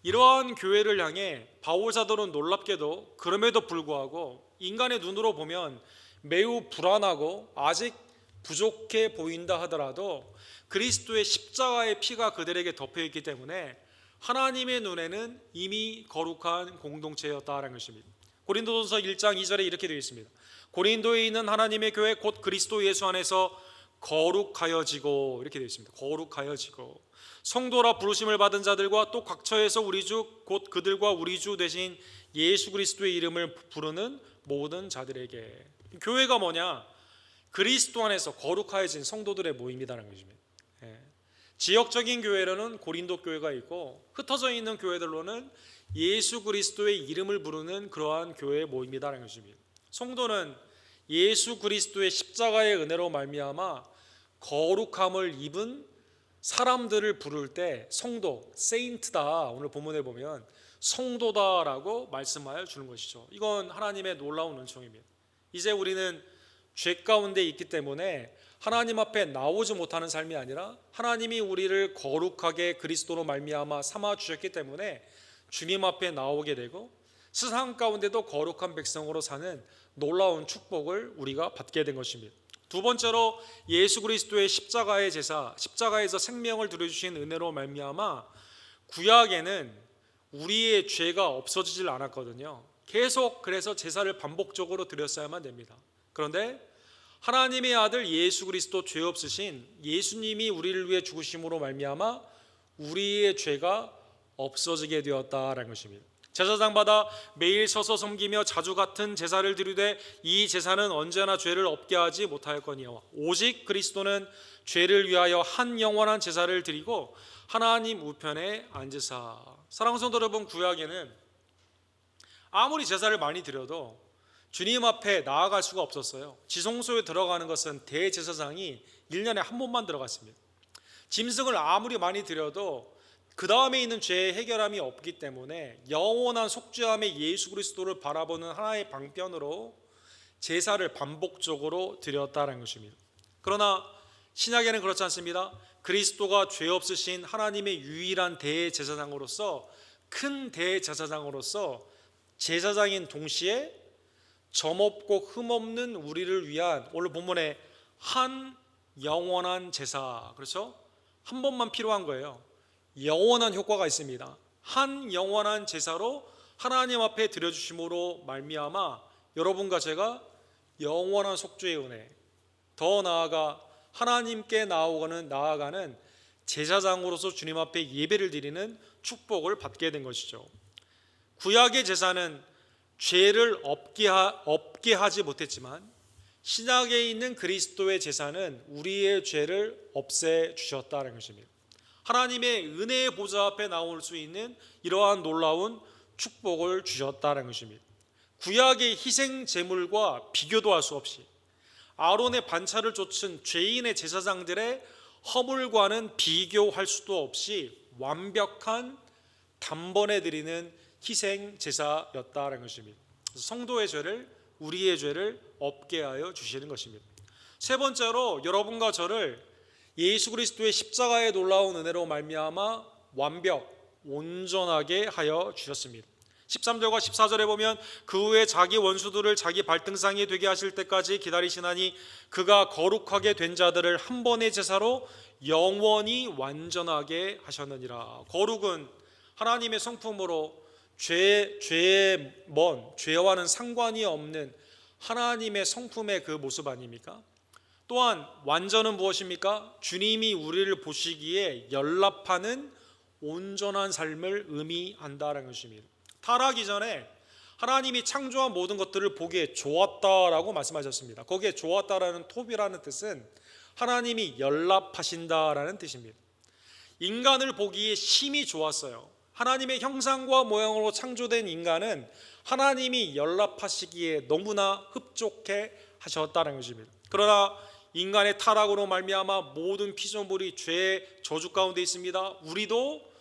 S1: 이러한 교회를 향해 바울 사도는 놀랍게도 그럼에도 불구하고 인간의 눈으로 보면 매우 불안하고 아직 부족해 보인다 하더라도 그리스도의 십자가의 피가 그들에게 덮여있기 때문에 하나님의 눈에는 이미 거룩한 공동체였다라는 것입니다. 고린도전서 1장 2절에 이렇게 되어 있습니다. 고린도에 있는 하나님의 교회 곧 그리스도 예수 안에서 거룩하여지고, 이렇게 되어 있습니다. 거룩하여지고 성도라 부르심을 받은 자들과 또 각처에서 우리 주 곧 그들과 우리 주 되신 예수 그리스도의 이름을 부르는 모든 자들에게. 교회가 뭐냐? 그리스도 안에서 거룩하여진 성도들의 모임이라는 것입니다. 지역적인 교회로는 고린도 교회가 있고, 흩어져 있는 교회들로는 예수 그리스도의 이름을 부르는 그러한 교회의 모임이라는 것입니다. 성도는 예수 그리스도의 십자가의 은혜로 말미암아 거룩함을 입은 사람들을 부를 때 성도, 세인트다, 오늘 본문에 보면 성도다라고 말씀하여 주는 것이죠. 이건 하나님의 놀라운 은총입니다. 이제 우리는 죄 가운데 있기 때문에 하나님 앞에 나오지 못하는 삶이 아니라 하나님이 우리를 거룩하게 그리스도로 말미암아 삼아 주셨기 때문에 주님 앞에 나오게 되고 세상 가운데도 거룩한 백성으로 사는 놀라운 축복을 우리가 받게 된 것입니다. 두 번째로, 예수 그리스도의 십자가의 제사, 십자가에서 생명을 드려주신 은혜로 말미암아 구약에는 우리의 죄가 없어지질 않았거든요. 계속 그래서 제사를 반복적으로 드렸어야만 됩니다. 그런데 하나님의 아들 예수 그리스도 죄 없으신 예수님이 우리를 위해 죽으심으로 말미암아 우리의 죄가 없어지게 되었다라는 것입니다. 제사장마다 매일 서서 섬기며 자주 같은 제사를 드리되 이 제사는 언제나 죄를 없게 하지 못하였거니와 오직 그리스도는 죄를 위하여 한 영원한 제사를 드리고 하나님 우편에 앉으사. 사랑하는 성도 여러분, 구약에는 아무리 제사를 많이 드려도 주님 앞에 나아갈 수가 없었어요. 지성소에 들어가는 것은 대제사장이 1년에 한 번만 들어갔습니다. 짐승을 아무리 많이 드려도 그 다음에 있는 죄의 해결함이 없기 때문에 영원한 속죄함의 예수 그리스도를 바라보는 하나의 방편으로 제사를 반복적으로 드렸다는 것입니다. 그러나 신약에는 그렇지 않습니다. 그리스도가 죄 없으신 하나님의 유일한 대제사장으로서, 큰 대제사장으로서 제사장인 동시에 점없고 흠없는 우리를 위한, 오늘 본문에 한 영원한 제사, 그렇죠? 한 번만 필요한 거예요. 영원한 효과가 있습니다. 한 영원한 제사로 하나님 앞에 드려주심으로 말미암아 여러분과 제가 영원한 속죄의 은혜, 더 나아가 하나님께 나아가는 제사장으로서 주님 앞에 예배를 드리는 축복을 받게 된 것이죠. 구약의 제사는 죄를 없게 하지 못했지만 신약에 있는 그리스도의 제사는 우리의 죄를 없애 주셨다는 것입니다. 하나님의 은혜의 보좌 앞에 나올 수 있는 이러한 놀라운 축복을 주셨다는 것입니다. 구약의 희생 제물과 비교도 할 수 없이 아론의 반차를 좇은 죄인의 제사장들의 허물과는 비교할 수도 없이 완벽한 단번에 드리는 희생 제사였다는 것입니다. 성도의 죄를, 우리의 죄를 없게 하여 주시는 것입니다. 세 번째로 여러분과 저를 예수 그리스도의 십자가의 놀라운 은혜로 말미암아 온전하게 하여 주셨습니다. 13절과 14절에 보면 그 후에 자기 원수들을 자기 발등상에 되게 하실 때까지 기다리시나니 그가 거룩하게 된 자들을 한 번의 제사로 영원히 완전하게 하셨느니라. 거룩은 하나님의 성품으로 죄와는 상관이 없는 하나님의 성품의 그 모습 아닙니까? 또한 완전은 무엇입니까? 주님이 우리를 보시기에 연락하는 온전한 삶을 의미한다는 것입니다. 타락 이전에 하나님이 창조한 모든 것들을 보기에 좋았다라고 말씀하셨습니다. 거기에 좋았다라는 톱이라는 뜻은 하나님이 연락하신다라는 뜻입니다. 인간을 보기에 심히 좋았어요. 하나님의 형상과 모양으로 창조된 인간은 하나님이 연락하시기에 너무나 흡족해 하셨다는 것입니다. 그러나 인간의 타락으로 말미암아 모든 피조물이 죄의 저주 가운데 있습니다. 우리도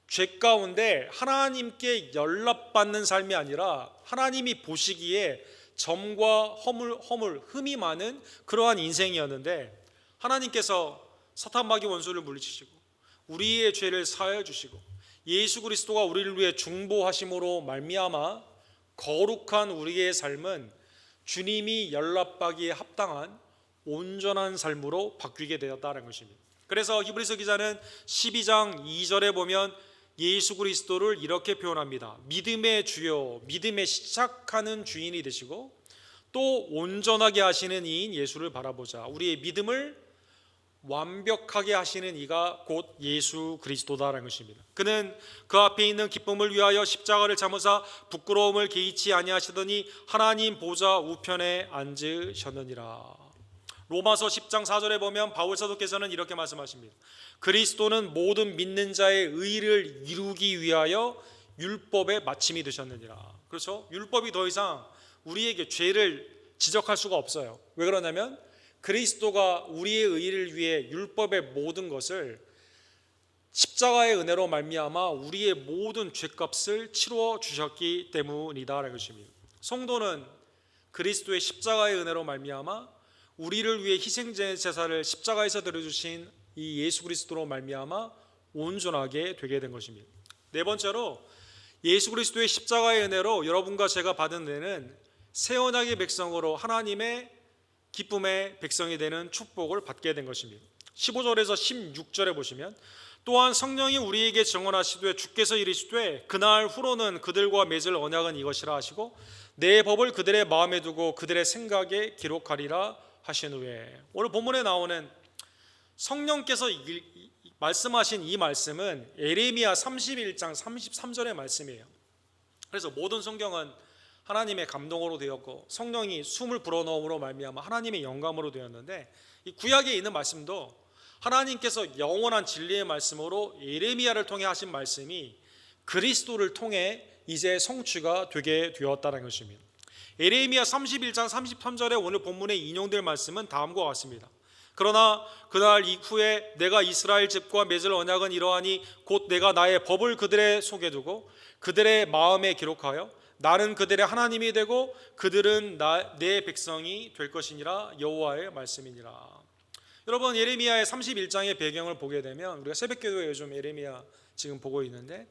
S1: 죄 가운데 하나님께 연락받는 삶이 아니라 하나님이 보시기에 점과 허물, 흠이 많은 그러한 인생이었는데 하나님께서 사탄 마귀 원수를 물리치시고 우리의 죄를 사하여 주시고 예수 그리스도가 우리를 위해 중보하심으로 말미암아 거룩한 우리의 삶은 주님이 연락받기에 합당한 온전한 삶으로 바뀌게 되었다는 것입니다. 그래서 히브리서 기자는 12장 2절에 보면 예수 그리스도를 이렇게 표현합니다. 믿음의 주요, 믿음의 시작하는 주인이 되시고 또 온전하게 하시는 이인 예수를 바라보자. 우리의 믿음을 완벽하게 하시는 이가 곧 예수 그리스도다라는 것입니다. 그는 그 앞에 있는 기쁨을 위하여 십자가를 참으사 부끄러움을 개의치 아니하시더니 하나님 보좌 우편에 앉으셨느니라. 로마서 10장 4절에 보면 바울 사도께서는 이렇게 말씀하십니다. 그리스도는 모든 믿는 자의 의를 이루기 위하여 율법의 마침이 되셨느니라. 그렇죠? 율법이 더 이상 우리에게 죄를 지적할 수가 없어요. 왜 그러냐면 그리스도가 우리의 의를 위해 율법의 모든 것을 십자가의 은혜로 말미암아 우리의 모든 죄값을 치루어 주셨기 때문이다라는 것입니다. 성도는 그리스도의 십자가의 은혜로 말미암아 우리를 위해 희생제사를 십자가에서 드려주신 이 예수 그리스도로 말미암아 온전하게 되게 된 것입니다. 네 번째로 예수 그리스도의 십자가의 은혜로 여러분과 제가 받은 은혜는 새 언약의 백성으로 하나님의 기쁨의 백성이 되는 축복을 받게 된 것입니다. 15절에서 16절에 보시면 또한 성령이 우리에게 증언하시되 주께서 이르시되 그날 후로는 그들과 맺을 언약은 이것이라 하시고 내 법을 그들의 마음에 두고 그들의 생각에 기록하리라 하신 후에 오늘 본문에 나오는 성령께서 말씀하신 이 말씀은 예레미야 31장 33절의 말씀이에요. 그래서 모든 성경은 하나님의 감동으로 되었고 성령이 숨을 불어넣음으로 말미암아 하나님의 영감으로 되었는데 이 구약에 있는 말씀도 하나님께서 영원한 진리의 말씀으로 예레미야를 통해 하신 말씀이 그리스도를 통해 이제 성취가 되게 되었다는 것입니다. 예레미야 31장 33절에 오늘 본문에 인용될 말씀은 다음과 같습니다. 그러나 그날 이후에 내가 이스라엘 집과 맺을 언약은 이러하니 곧 내가 나의 법을 그들의 속에 두고 그들의 마음에 기록하여 나는 그들의 하나님이 되고 그들은 내 백성이 될 것이니라 여호와의 말씀이니라. 여러분 예레미야의 31장의 배경을 보게 되면 우리가 새벽기도에 요즘 예레미야 지금 보고 있는데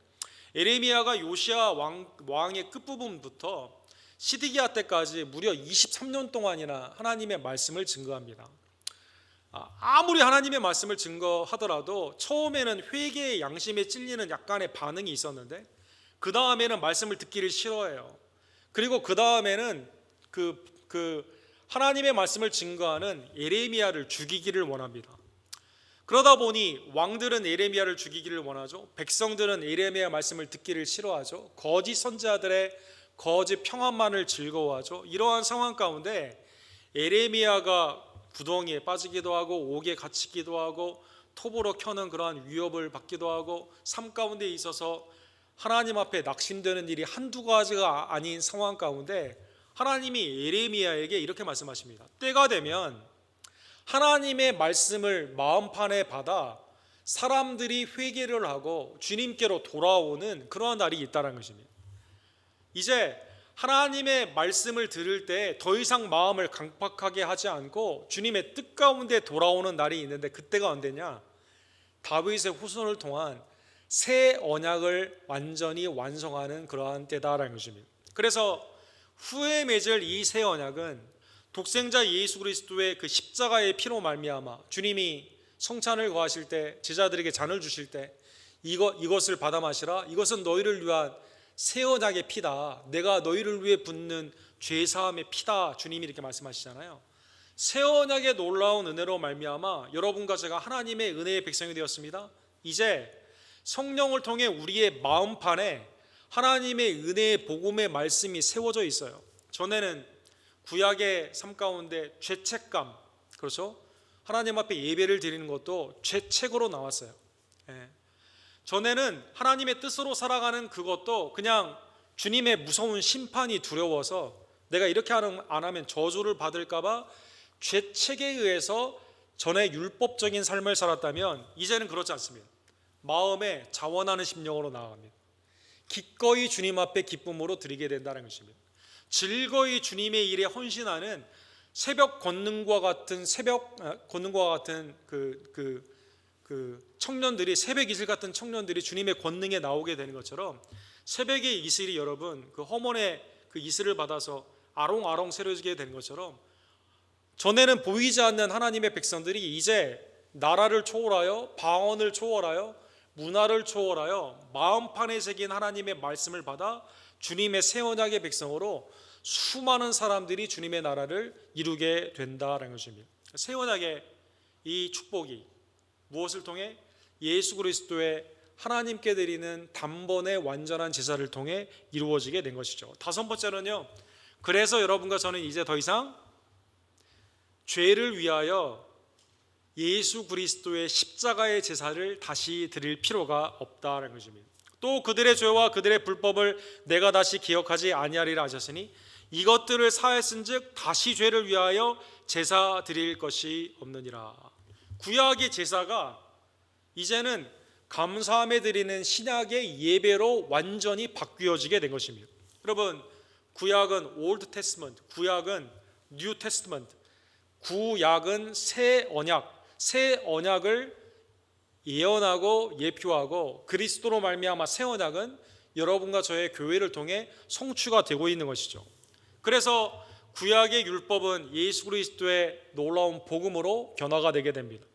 S1: 예레미야가 요시야 왕의 끝부분부터 시드기야 때까지 무려 23년 동안이나 하나님의 말씀을 증거합니다. 아무리 하나님의 말씀을 증거하더라도 처음에는 회개의 양심에 찔리는 약간의 반응이 있었는데 그 다음에는 말씀을 듣기를 싫어해요. 그리고 그 다음에는 그 하나님의 말씀을 증거하는 예레미야를 죽이기를 원합니다. 그러다 보니 왕들은 예레미야를 죽이기를 원하죠. 백성들은 예레미야 말씀을 듣기를 싫어하죠. 거짓 선지자들의 거짓 평안만을 즐거워하죠. 이러한 상황 가운데 예레미야가 구덩이에 빠지기도 하고 옥에 갇히기도 하고 톱으로 켜는 그러한 위협을 받기도 하고 삶 가운데 있어서 하나님 앞에 낙심되는 일이 한두 가지가 아닌 상황 가운데 하나님이 예레미야에게 이렇게 말씀하십니다. 때가 되면 하나님의 말씀을 마음판에 받아 사람들이 회개를 하고 주님께로 돌아오는 그러한 날이 있다는 것입니다. 이제 하나님의 말씀을 들을 때 더 이상 마음을 강팍하게 하지 않고 주님의 뜻 가운데 돌아오는 날이 있는데, 그때가 언제냐? 다윗의 후손을 통한 새 언약을 완전히 완성하는 그러한 때다라는 것입니다. 그래서 후에 맺을 이 새 언약은 독생자 예수 그리스도의 그 십자가의 피로 말미암아 주님이 성찬을 거하실 때 제자들에게 잔을 주실 때 이것을 받아 마시라, 이것은 너희를 위한 새 언약의 피다, 내가 너희를 위해 붓는 죄 사함의 피다, 주님이 이렇게 말씀하시잖아요. 새 언약의 놀라운 은혜로 말미암아 여러분과 제가 하나님의 은혜의 백성이 되었습니다. 이제 성령을 통해 우리의 마음판에 하나님의 은혜의 복음의 말씀이 세워져 있어요. 전에는 구약의 삶 가운데 죄책감, 그렇죠? 하나님 앞에 예배를 드리는 것도 죄책으로 나왔어요. 전에는 하나님의 뜻으로 살아가는 그것도 그냥 주님의 무서운 심판이 두려워서 내가 이렇게 안 하면 저주를 받을까 봐 죄책에 의해서 전에 율법적인 삶을 살았다면 이제는 그렇지 않습니다. 마음에 자원하는 심령으로 나아갑니다. 기꺼이 주님 앞에 기쁨으로 드리게 된다는 것입니다. 즐거이 주님의 일에 헌신하는 새벽 권능과 같은 그 청년들이, 새벽 이슬 같은 청년들이 주님의 권능에 나오게 되는 것처럼 새벽의 이슬이 여러분 그 허몬의 그 이슬을 받아서 아롱아롱 새려지게 되는 것처럼 전에는 보이지 않는 하나님의 백성들이 이제 나라를 초월하여 방언을 초월하여 문화를 초월하여 마음판에 새긴 하나님의 말씀을 받아 주님의 새 언약의 백성으로 수많은 사람들이 주님의 나라를 이루게 된다라는 것입니다. 새 언약의 이 축복이 무엇을 통해? 예수 그리스도의 하나님께 드리는 단번에 완전한 제사를 통해 이루어지게 된 것이죠. 다섯 번째는요, 그래서 여러분과 저는 이제 더 이상 죄를 위하여 예수 그리스도의 십자가의 제사를 다시 드릴 필요가 없다는 것입니다. 또 그들의 죄와 그들의 불법을 내가 다시 기억하지 아니하리라 하셨으니 이것들을 사했은즉 다시 죄를 위하여 제사 드릴 것이 없느니라. 구약의 제사가 이제는 감사함에 드리는 신약의 예배로 완전히 바뀌어지게 된 것입니다. 여러분, 구약은 올드 테스트먼트, 구약은 뉴 테스트먼트, 구약은 새 언약을 예언하고 예표하고 그리스도로 말미암아 새 언약은 여러분과 저의 교회를 통해 성취가 되고 있는 것이죠. 그래서 구약의 율법은 예수 그리스도의 놀라운 복음으로 변화가 되게 됩니다.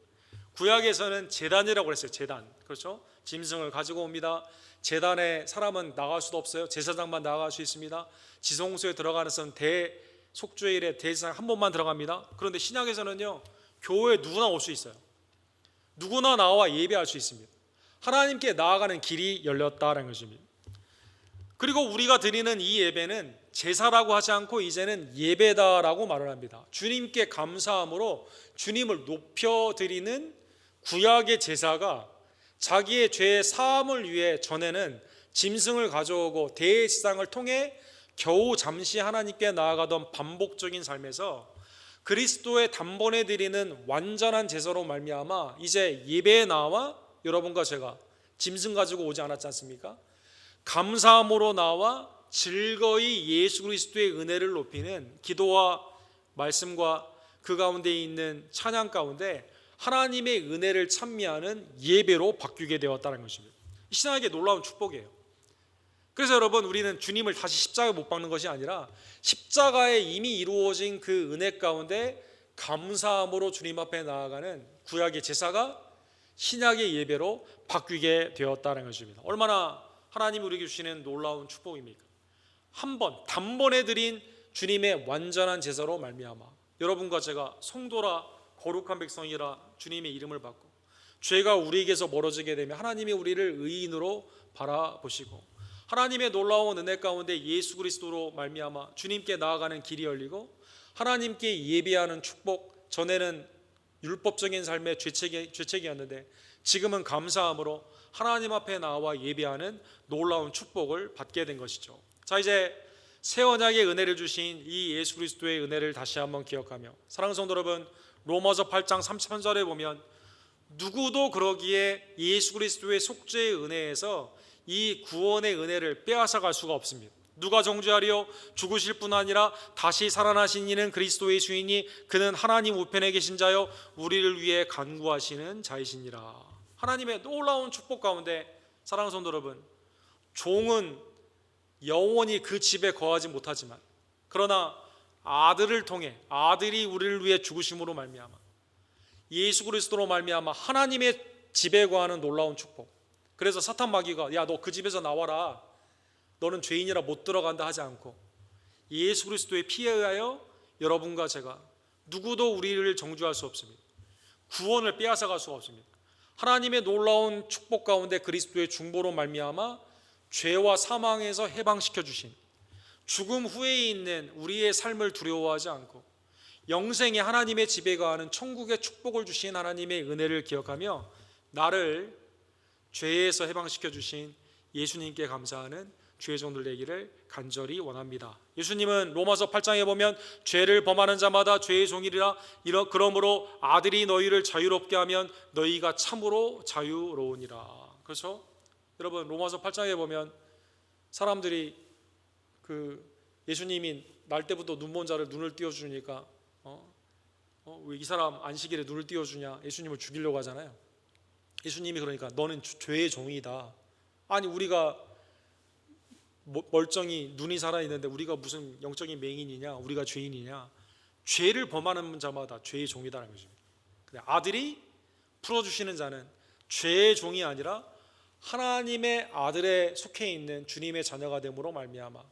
S1: 구약에서는 제단이라고 그랬어요. 제단, 그렇죠? 짐승을 가지고 옵니다. 제단에 사람은 나갈 수도 없어요. 제사장만 나갈 수 있습니다. 지성소에 들어가는 것은 대속죄일에 대제사장 한 번만 들어갑니다. 그런데 신약에서는요, 교회에 누구나 올 수 있어요. 누구나 나와 예배할 수 있습니다. 하나님께 나아가는 길이 열렸다는 것입니다. 그리고 우리가 드리는 이 예배는 제사라고 하지 않고 이제는 예배다라고 말을 합니다. 주님께 감사함으로 주님을 높여드리는 구약의 제사가 자기의 죄의 사함을 위해 전에는 짐승을 가져오고 대제사장을 통해 겨우 잠시 하나님께 나아가던 반복적인 삶에서 그리스도의 단번에 드리는 완전한 제사로 말미암아 이제 예배에 나와 여러분과 제가 짐승 가지고 오지 않았지 않습니까? 감사함으로 나와 즐거이 예수 그리스도의 은혜를 높이는 기도와 말씀과 그 가운데 있는 찬양 가운데 하나님의 은혜를 찬미하는 예배로 바뀌게 되었다는 것입니다. 신앙에게 놀라운 축복이에요. 그래서 여러분, 우리는 주님을 다시 십자가에 못 박는 것이 아니라 십자가에 이미 이루어진 그 은혜 가운데 감사함으로 주님 앞에 나아가는 구약의 제사가 신약의 예배로 바뀌게 되었다는 것입니다. 얼마나 하나님이 우리에게 주시는 놀라운 축복입니까? 한 번 단번에 드린 주님의 완전한 제사로 말미암아 여러분과 제가 성도라 거룩한 백성이라 주님의 이름을 받고 죄가 우리에게서 멀어지게 되면 하나님이 우리를 의인으로 바라보시고 하나님의 놀라운 은혜 가운데 예수 그리스도로 말미암아 주님께 나아가는 길이 열리고 하나님께 예배하는 축복, 전에는 율법적인 삶의 죄책이었는데 지금은 감사함으로 하나님 앞에 나와 예배하는 놀라운 축복을 받게 된 것이죠. 자, 이제 새 언약의 은혜를 주신 이 예수 그리스도의 은혜를 다시 한번 기억하며 사랑하는 성도 여러분, 로마서 8장 33절에 보면 누구도 그러기에 예수 그리스도의 속죄의 은혜에서 이 구원의 은혜를 빼앗아 갈 수가 없습니다. 누가 정죄하리요? 죽으실 뿐 아니라 다시 살아나신 이는 그리스도의 주이니 그는 하나님 우편에 계신 자요 우리를 위해 간구하시는 자이시니라. 하나님의 놀라운 축복 가운데 사랑하는 성도 여러분, 종은 영원히 그 집에 거하지 못하지만 그러나 아들을 통해 아들이 우리를 위해 죽으심으로 말미암아 예수 그리스도로 말미암아 하나님의 집에 거하는 놀라운 축복. 그래서 사탄 마귀가 야, 너 그 집에서 나와라, 너는 죄인이라 못 들어간다 하지 않고 예수 그리스도의 피에 의하여 여러분과 제가 누구도 우리를 정죄할 수 없습니다. 구원을 빼앗아 갈 수가 없습니다. 하나님의 놀라운 축복 가운데 그리스도의 중보로 말미암아 죄와 사망에서 해방시켜 주신, 죽음 후에 있는 우리의 삶을 두려워하지 않고 영생에 하나님의 집에 거하는 천국의 축복을 주신 하나님의 은혜를 기억하며 나를 죄에서 해방시켜 주신 예수님께 감사하는 주의 종들 되기를 간절히 원합니다. 예수님은 로마서 8장에 보면 죄를 범하는 자마다 죄의 종이라, 그러므로 아들이 너희를 자유롭게 하면 너희가 참으로 자유로우니라. 그렇죠? 여러분, 로마서 8장에 보면 사람들이 예수님이 날 때부터 눈먼 자를 눈을 띄워주니까 왜 이 사람 안식일에 눈을 띄워주냐, 예수님을 죽이려고 하잖아요. 예수님이 그러니까 너는 죄의 종이다. 아니, 우리가 멀쩡히 눈이 살아있는데 우리가 무슨 영적인 맹인이냐, 우리가 죄인이냐. 죄를 범하는 자마다 죄의 종이다라는 거죠. 근데 아들이 풀어주시는 자는 죄의 종이 아니라 하나님의 아들에 속해 있는 주님의 자녀가 됨으로 말미암아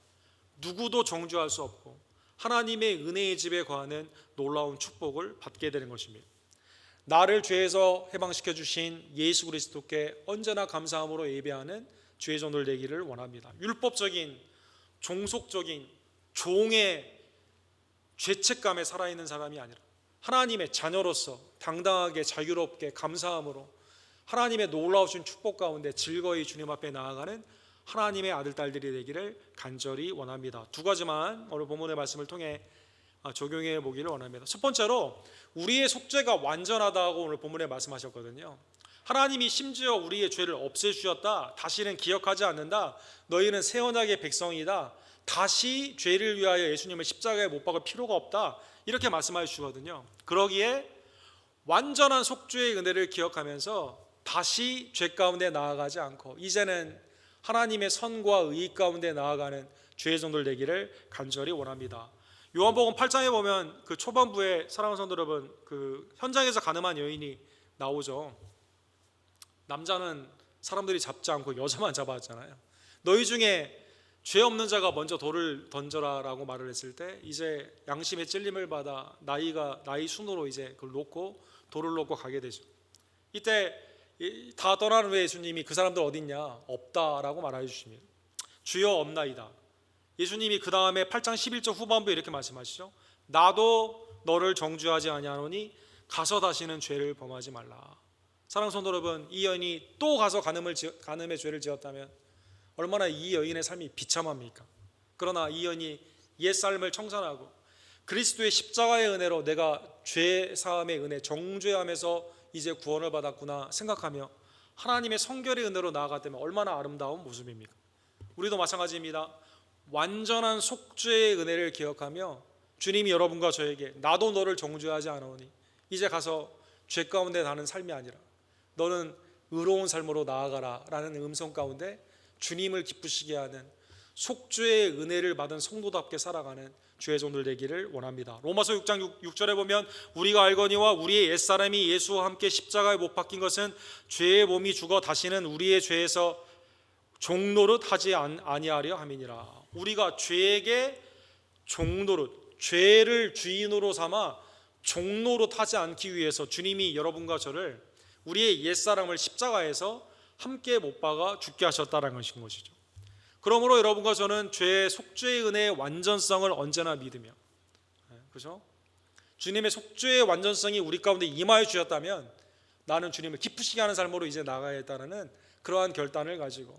S1: 누구도 정죄할 수 없고 하나님의 은혜의 집에 거하는 놀라운 축복을 받게 되는 것입니다. 나를 죄에서 해방시켜 주신 예수 그리스도께 언제나 감사함으로 예배하는 주의 종들 되기를 원합니다. 율법적인, 종속적인, 종의 죄책감에 살아있는 사람이 아니라 하나님의 자녀로서 당당하게 자유롭게 감사함으로 하나님의 놀라우신 축복 가운데 즐거이 주님 앞에 나아가는 하나님의 아들, 딸들이 되기를 간절히 원합니다. 두 가지만 오늘 본문의 말씀을 통해 적용해 보기를 원합니다. 첫 번째로 우리의 속죄가 완전하다고 오늘 본문에 말씀하셨거든요. 하나님이 심지어 우리의 죄를 없애주셨다. 다시는 기억하지 않는다. 너희는 새 언약의 백성이다. 다시 죄를 위하여 예수님을 십자가에 못 박을 필요가 없다. 이렇게 말씀해 주시거든요. 그러기에 완전한 속죄의 은혜를 기억하면서 다시 죄 가운데 나아가지 않고 이제는 하나님의 선과 의 가운데 나아가는 주의 종들 되기를 간절히 원합니다. 요한복음 8장에 보면 그 초반부에 사랑하는 성도 여러분, 그 현장에서 가늠한 여인이 나오죠. 남자는 사람들이 잡지 않고 여자만 잡았잖아요. 너희 중에 죄 없는 자가 먼저 돌을 던져라라고 말을 했을 때 이제 양심의 찔림을 받아 나이 순으로 이제 그걸 놓고 돌을 놓고 가게 되죠. 이때 다 떠난 후에 예수님이 그 사람들 어딨냐? 없다라고 말해 주십니다. 주여 없나이다. 예수님이 그 다음에 8장 11절 후반부에 이렇게 말씀하시죠. 나도 너를 정죄하지 아니하노니 가서 다시는 죄를 범하지 말라. 사랑하는 성도 여러분, 이 여인이 또 가서 간음의 죄를 지었다면 얼마나 이 여인의 삶이 비참합니까? 그러나 이 여인이 옛 삶을 청산하고 그리스도의 십자가의 은혜로 내가 죄 사함의 은혜, 정죄함에서 이제 구원을 받았구나 생각하며 하나님의 성결의 은혜로 나아갔다면 얼마나 아름다운 모습입니까? 우리도 마찬가지입니다. 완전한 속죄의 은혜를 기억하며 주님이 여러분과 저에게 나도 너를 정죄하지 않으니 이제 가서 죄 가운데 나는 삶이 아니라 너는 의로운 삶으로 나아가라 라는 음성 가운데 주님을 기쁘시게 하는 속죄의 은혜를 받은 성도답게 살아가는 주의 종들 되기를 원합니다. 로마서 6장 6절에 보면 우리가 알거니와 우리의 옛사람이 예수와 함께 십자가에 못 박힌 것은 죄의 몸이 죽어 다시는 우리의 죄에서 종노릇 하지 아니하려 함이니라. 우리가 죄에게 종노릇, 죄를 주인으로 삼아 종노릇 하지 않기 위해서 주님이 여러분과 저를 우리의 옛사람을 십자가에서 함께 못 박아 죽게 하셨다는 것인 것이죠. 그러므로 여러분과 저는 죄의 속죄의 은혜의 완전성을 언제나 믿으며, 그렇죠? 주님의 속죄의 완전성이 우리 가운데 임하여 주셨다면 나는 주님을 기쁘시게 하는 삶으로 이제 나가야겠다는 그러한 결단을 가지고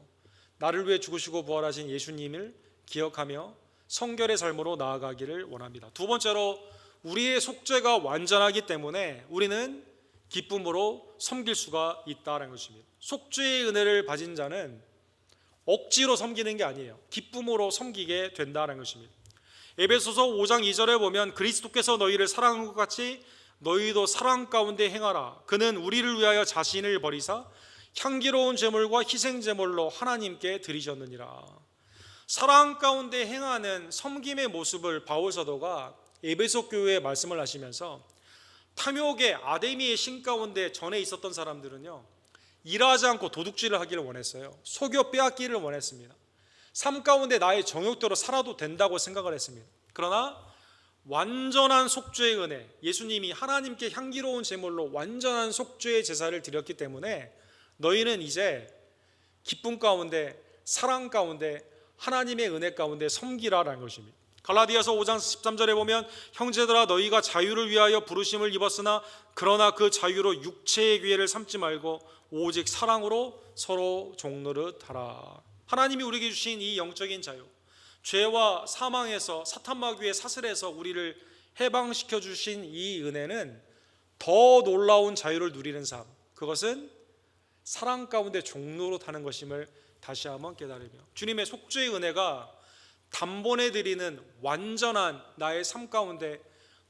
S1: 나를 위해 죽으시고 부활하신 예수님을 기억하며 성결의 삶으로 나아가기를 원합니다. 두 번째로, 우리의 속죄가 완전하기 때문에 우리는 기쁨으로 섬길 수가 있다는 것입니다. 속죄의 은혜를 가진 자는 억지로 섬기는 게 아니에요. 기쁨으로 섬기게 된다는 것입니다. 에베소서 5장 2절에 보면 그리스도께서 너희를 사랑한 것 같이 너희도 사랑 가운데 행하라. 그는 우리를 위하여 자신을 버리사 향기로운 제물과 희생 제물로 하나님께 드리셨느니라. 사랑 가운데 행하는 섬김의 모습을 바울 사도가 에베소 교회에 말씀을 하시면서 탐욕의 아데미의 신 가운데 전에 있었던 사람들은요, 일하지 않고 도둑질을 하기를 원했어요. 속여 빼앗기를 원했습니다. 삶 가운데 나의 정욕대로 살아도 된다고 생각을 했습니다. 그러나 완전한 속죄의 은혜, 예수님이 하나님께 향기로운 제물로 완전한 속죄의 제사를 드렸기 때문에 너희는 이제 기쁨 가운데, 사랑 가운데, 하나님의 은혜 가운데 섬기라라는 것입니다. 갈라디아서 5장 13절에 보면 형제들아 너희가 자유를 위하여 부르심을 입었으나 그러나 그 자유로 육체의 기회를 삼지 말고 오직 사랑으로 서로 종노릇하라. 하나님이 우리에게 주신 이 영적인 자유, 죄와 사망에서 사탄 마귀의 사슬에서 우리를 해방시켜 주신 이 은혜는 더 놀라운 자유를 누리는 삶, 그것은 사랑 가운데 종노릇하는 것임을 다시 한번 깨달으며 주님의 속죄의 은혜가 단번에 드리는 완전한 나의 삶 가운데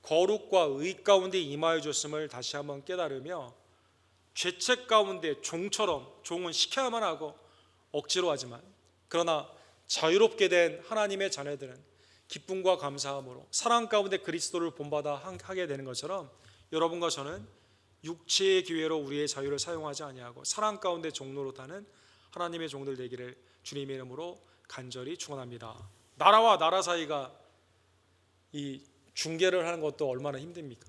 S1: 거룩과 의 가운데 임하여 줬음을 다시 한번 깨달으며 죄책 가운데 종처럼, 종은 시켜야만 하고 억지로 하지만, 그러나 자유롭게 된 하나님의 자녀들은 기쁨과 감사함으로 사랑 가운데 그리스도를 본받아 하게 되는 것처럼 여러분과 저는 육체의 기회로 우리의 자유를 사용하지 아니하고 사랑 가운데 종노릇하는 하나님의 종들 되기를 주님의 이름으로 간절히 축원합니다. 나라와 나라 사이가 이 중개를 하는 것도 얼마나 힘듭니까?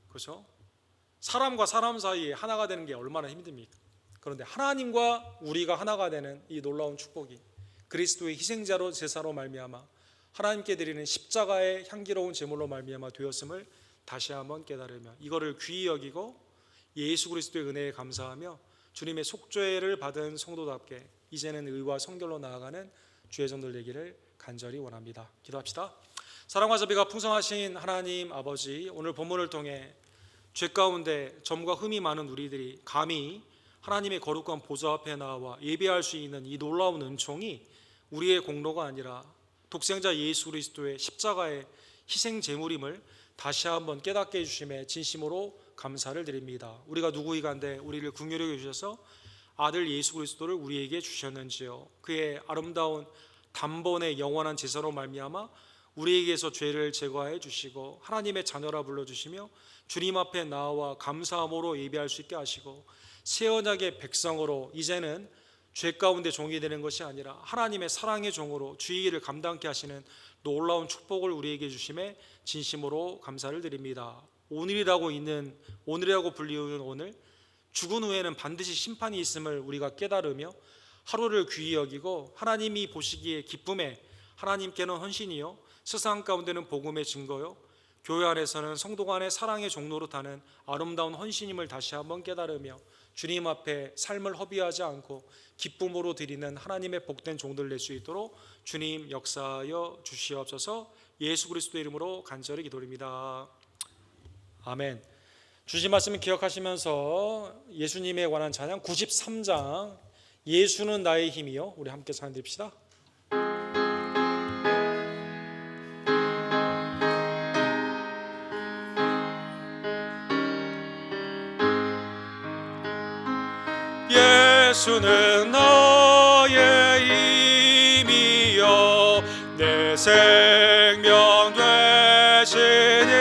S1: 그렇죠? 사람과 사람 사이에 하나가 되는 게 얼마나 힘듭니까? 그런데 하나님과 우리가 하나가 되는 이 놀라운 축복이 그리스도의 희생자로 제사로 말미암아 하나님께 드리는 십자가의 향기로운 제물로 말미암아 되었음을 다시 한번 깨달으며 이거를 귀히 여기고 예수 그리스도의 은혜에 감사하며 주님의 속죄를 받은 성도답게 이제는 의와 성결로 나아가는 주의 종들 되기를 간절히 원합니다. 기도합시다. 사랑과 자비가 풍성하신 하나님 아버지, 오늘 본문을 통해 죄 가운데 점과 흠이 많은 우리들이 감히 하나님의 거룩한 보좌 앞에 나와 예배할 수 있는 이 놀라운 은총이 우리의 공로가 아니라 독생자 예수 그리스도의 십자가의 희생 제물임을 다시 한번 깨닫게 해주심에 진심으로 감사를 드립니다. 우리가 누구이간데 우리를 긍휼히 여기셔서 아들 예수 그리스도를 우리에게 주셨는지요. 그의 아름다운 단번의 영원한 제사로 말미암아 우리에게서 죄를 제거해 주시고 하나님의 자녀라 불러주시며 주님 앞에 나와 감사함으로 예배할 수 있게 하시고 새 언약의 백성으로 이제는 죄 가운데 종이 되는 것이 아니라 하나님의 사랑의 종으로 주의 일을 감당케 하시는 놀라운 축복을 우리에게 주심에 진심으로 감사를 드립니다. 오늘이라고 불리우는 오늘, 죽은 후에는 반드시 심판이 있음을 우리가 깨달으며 하루를 귀히 여기고 하나님이 보시기에 기쁨에 하나님께는 헌신이요 세상 가운데는 복음의 증거요 교회 안에서는 성도 간의 사랑의 종로로 타는 아름다운 헌신임을 다시 한번 깨달으며 주님 앞에 삶을 허비하지 않고 기쁨으로 드리는 하나님의 복된 종들 될 수 있도록 주님 역사하여 주시옵소서. 예수 그리스도의 이름으로 간절히 기도드립니다. 아멘. 주신 말씀을 기억하시면서 예수님에 관한 찬양 93장 예수는 나의 힘이요, 우리 함께 찬양 드립시다. 예수는 나의 힘이요 내 생명 되시니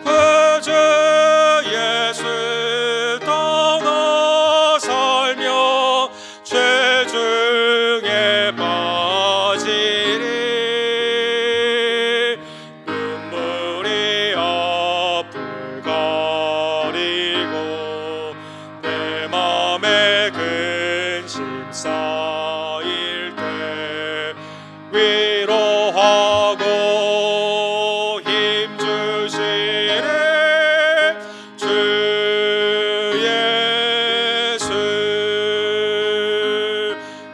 S1: 그저 예수 떠나 살며 죄 중에 빠지니 눈물이 앞을 가리고 쌓일 때 위로하고 힘주시네 주 예수.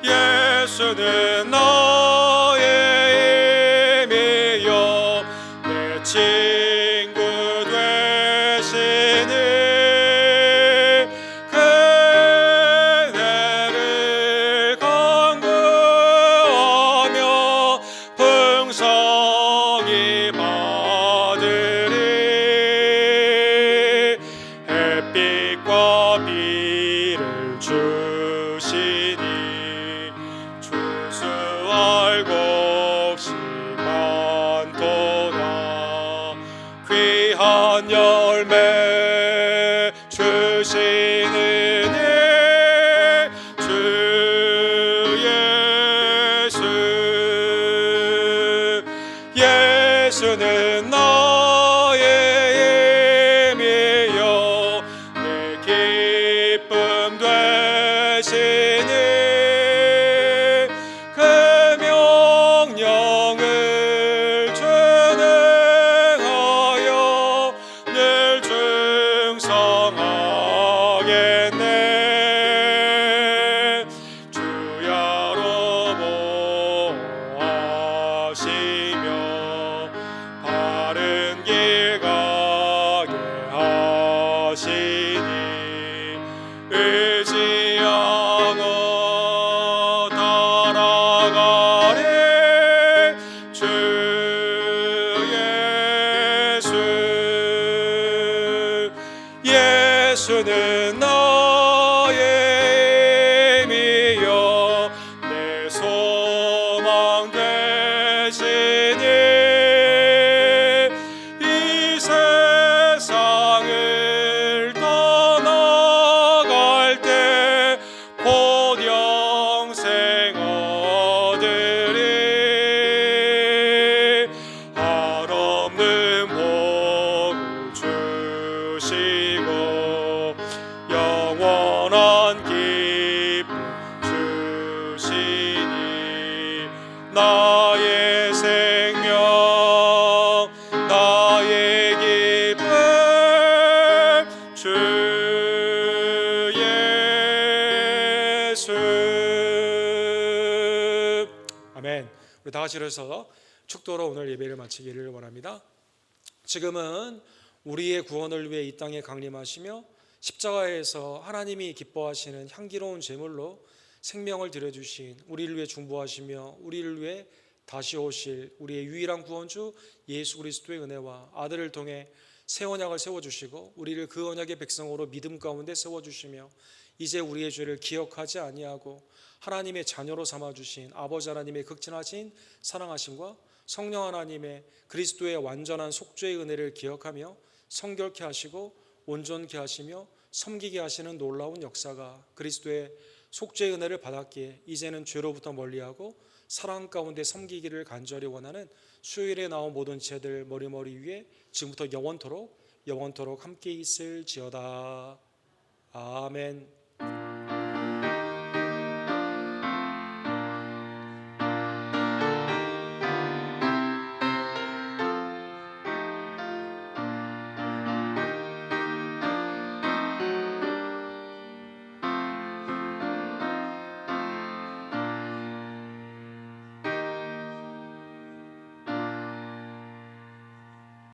S1: 예수는 나의 힘이요 내 친구 되시니 그대를 간구하며 풍성히 받으리. 햇빛과 비를 주시니 추수할 곡식 많도다. 귀한 열매 주시는 주 예수. 예수는 나의 힘이요 내 기쁨 되시니 그 명령을 준행하여 늘 충성하겠네. 주야로 모하시며 바른 길 가게 하시니 의지하고 따라가리 주 예수. 예수는 나의 힘이요 내 소망 되시니 이 세상을 떠나갈 때 곧 영생 얻으리. 한없는 복을 주시고 영원한 기쁨 주시니 나의 생명 나의 기쁨 주 예수. 아멘. 우리 다 같이 일어서서 축도로 오늘 예배를 마치기를 원합니다. 지금은 우리의 구원을 위해 이 땅에 강림하시며 십자가에서 하나님이 기뻐하시는 향기로운 제물로 생명을 드려주신 우리를 위해 중보하시며 우리를 위해 다시 오실 우리의 유일한 구원주 예수 그리스도의 은혜와 아들을 통해 새 언약을 세워주시고 우리를 그 언약의 백성으로 믿음 가운데 세워주시며 이제 우리의 죄를 기억하지 아니하고 하나님의 자녀로 삼아주신 아버지 하나님의 극진하신 사랑하심과 성령 하나님의 그리스도의 완전한 속죄의 은혜를 기억하며 성결케 하시고 온전케 하시며 섬기게 하시는 놀라운 역사가 그리스도의 속죄의 은혜를 받았기에 이제는 죄로부터 멀리하고 사랑 가운데 섬기기를 간절히 원하는 수요일에 나온 모든 지체들 머리머리 위에 지금부터 영원토록 함께 있을지어다. 아멘.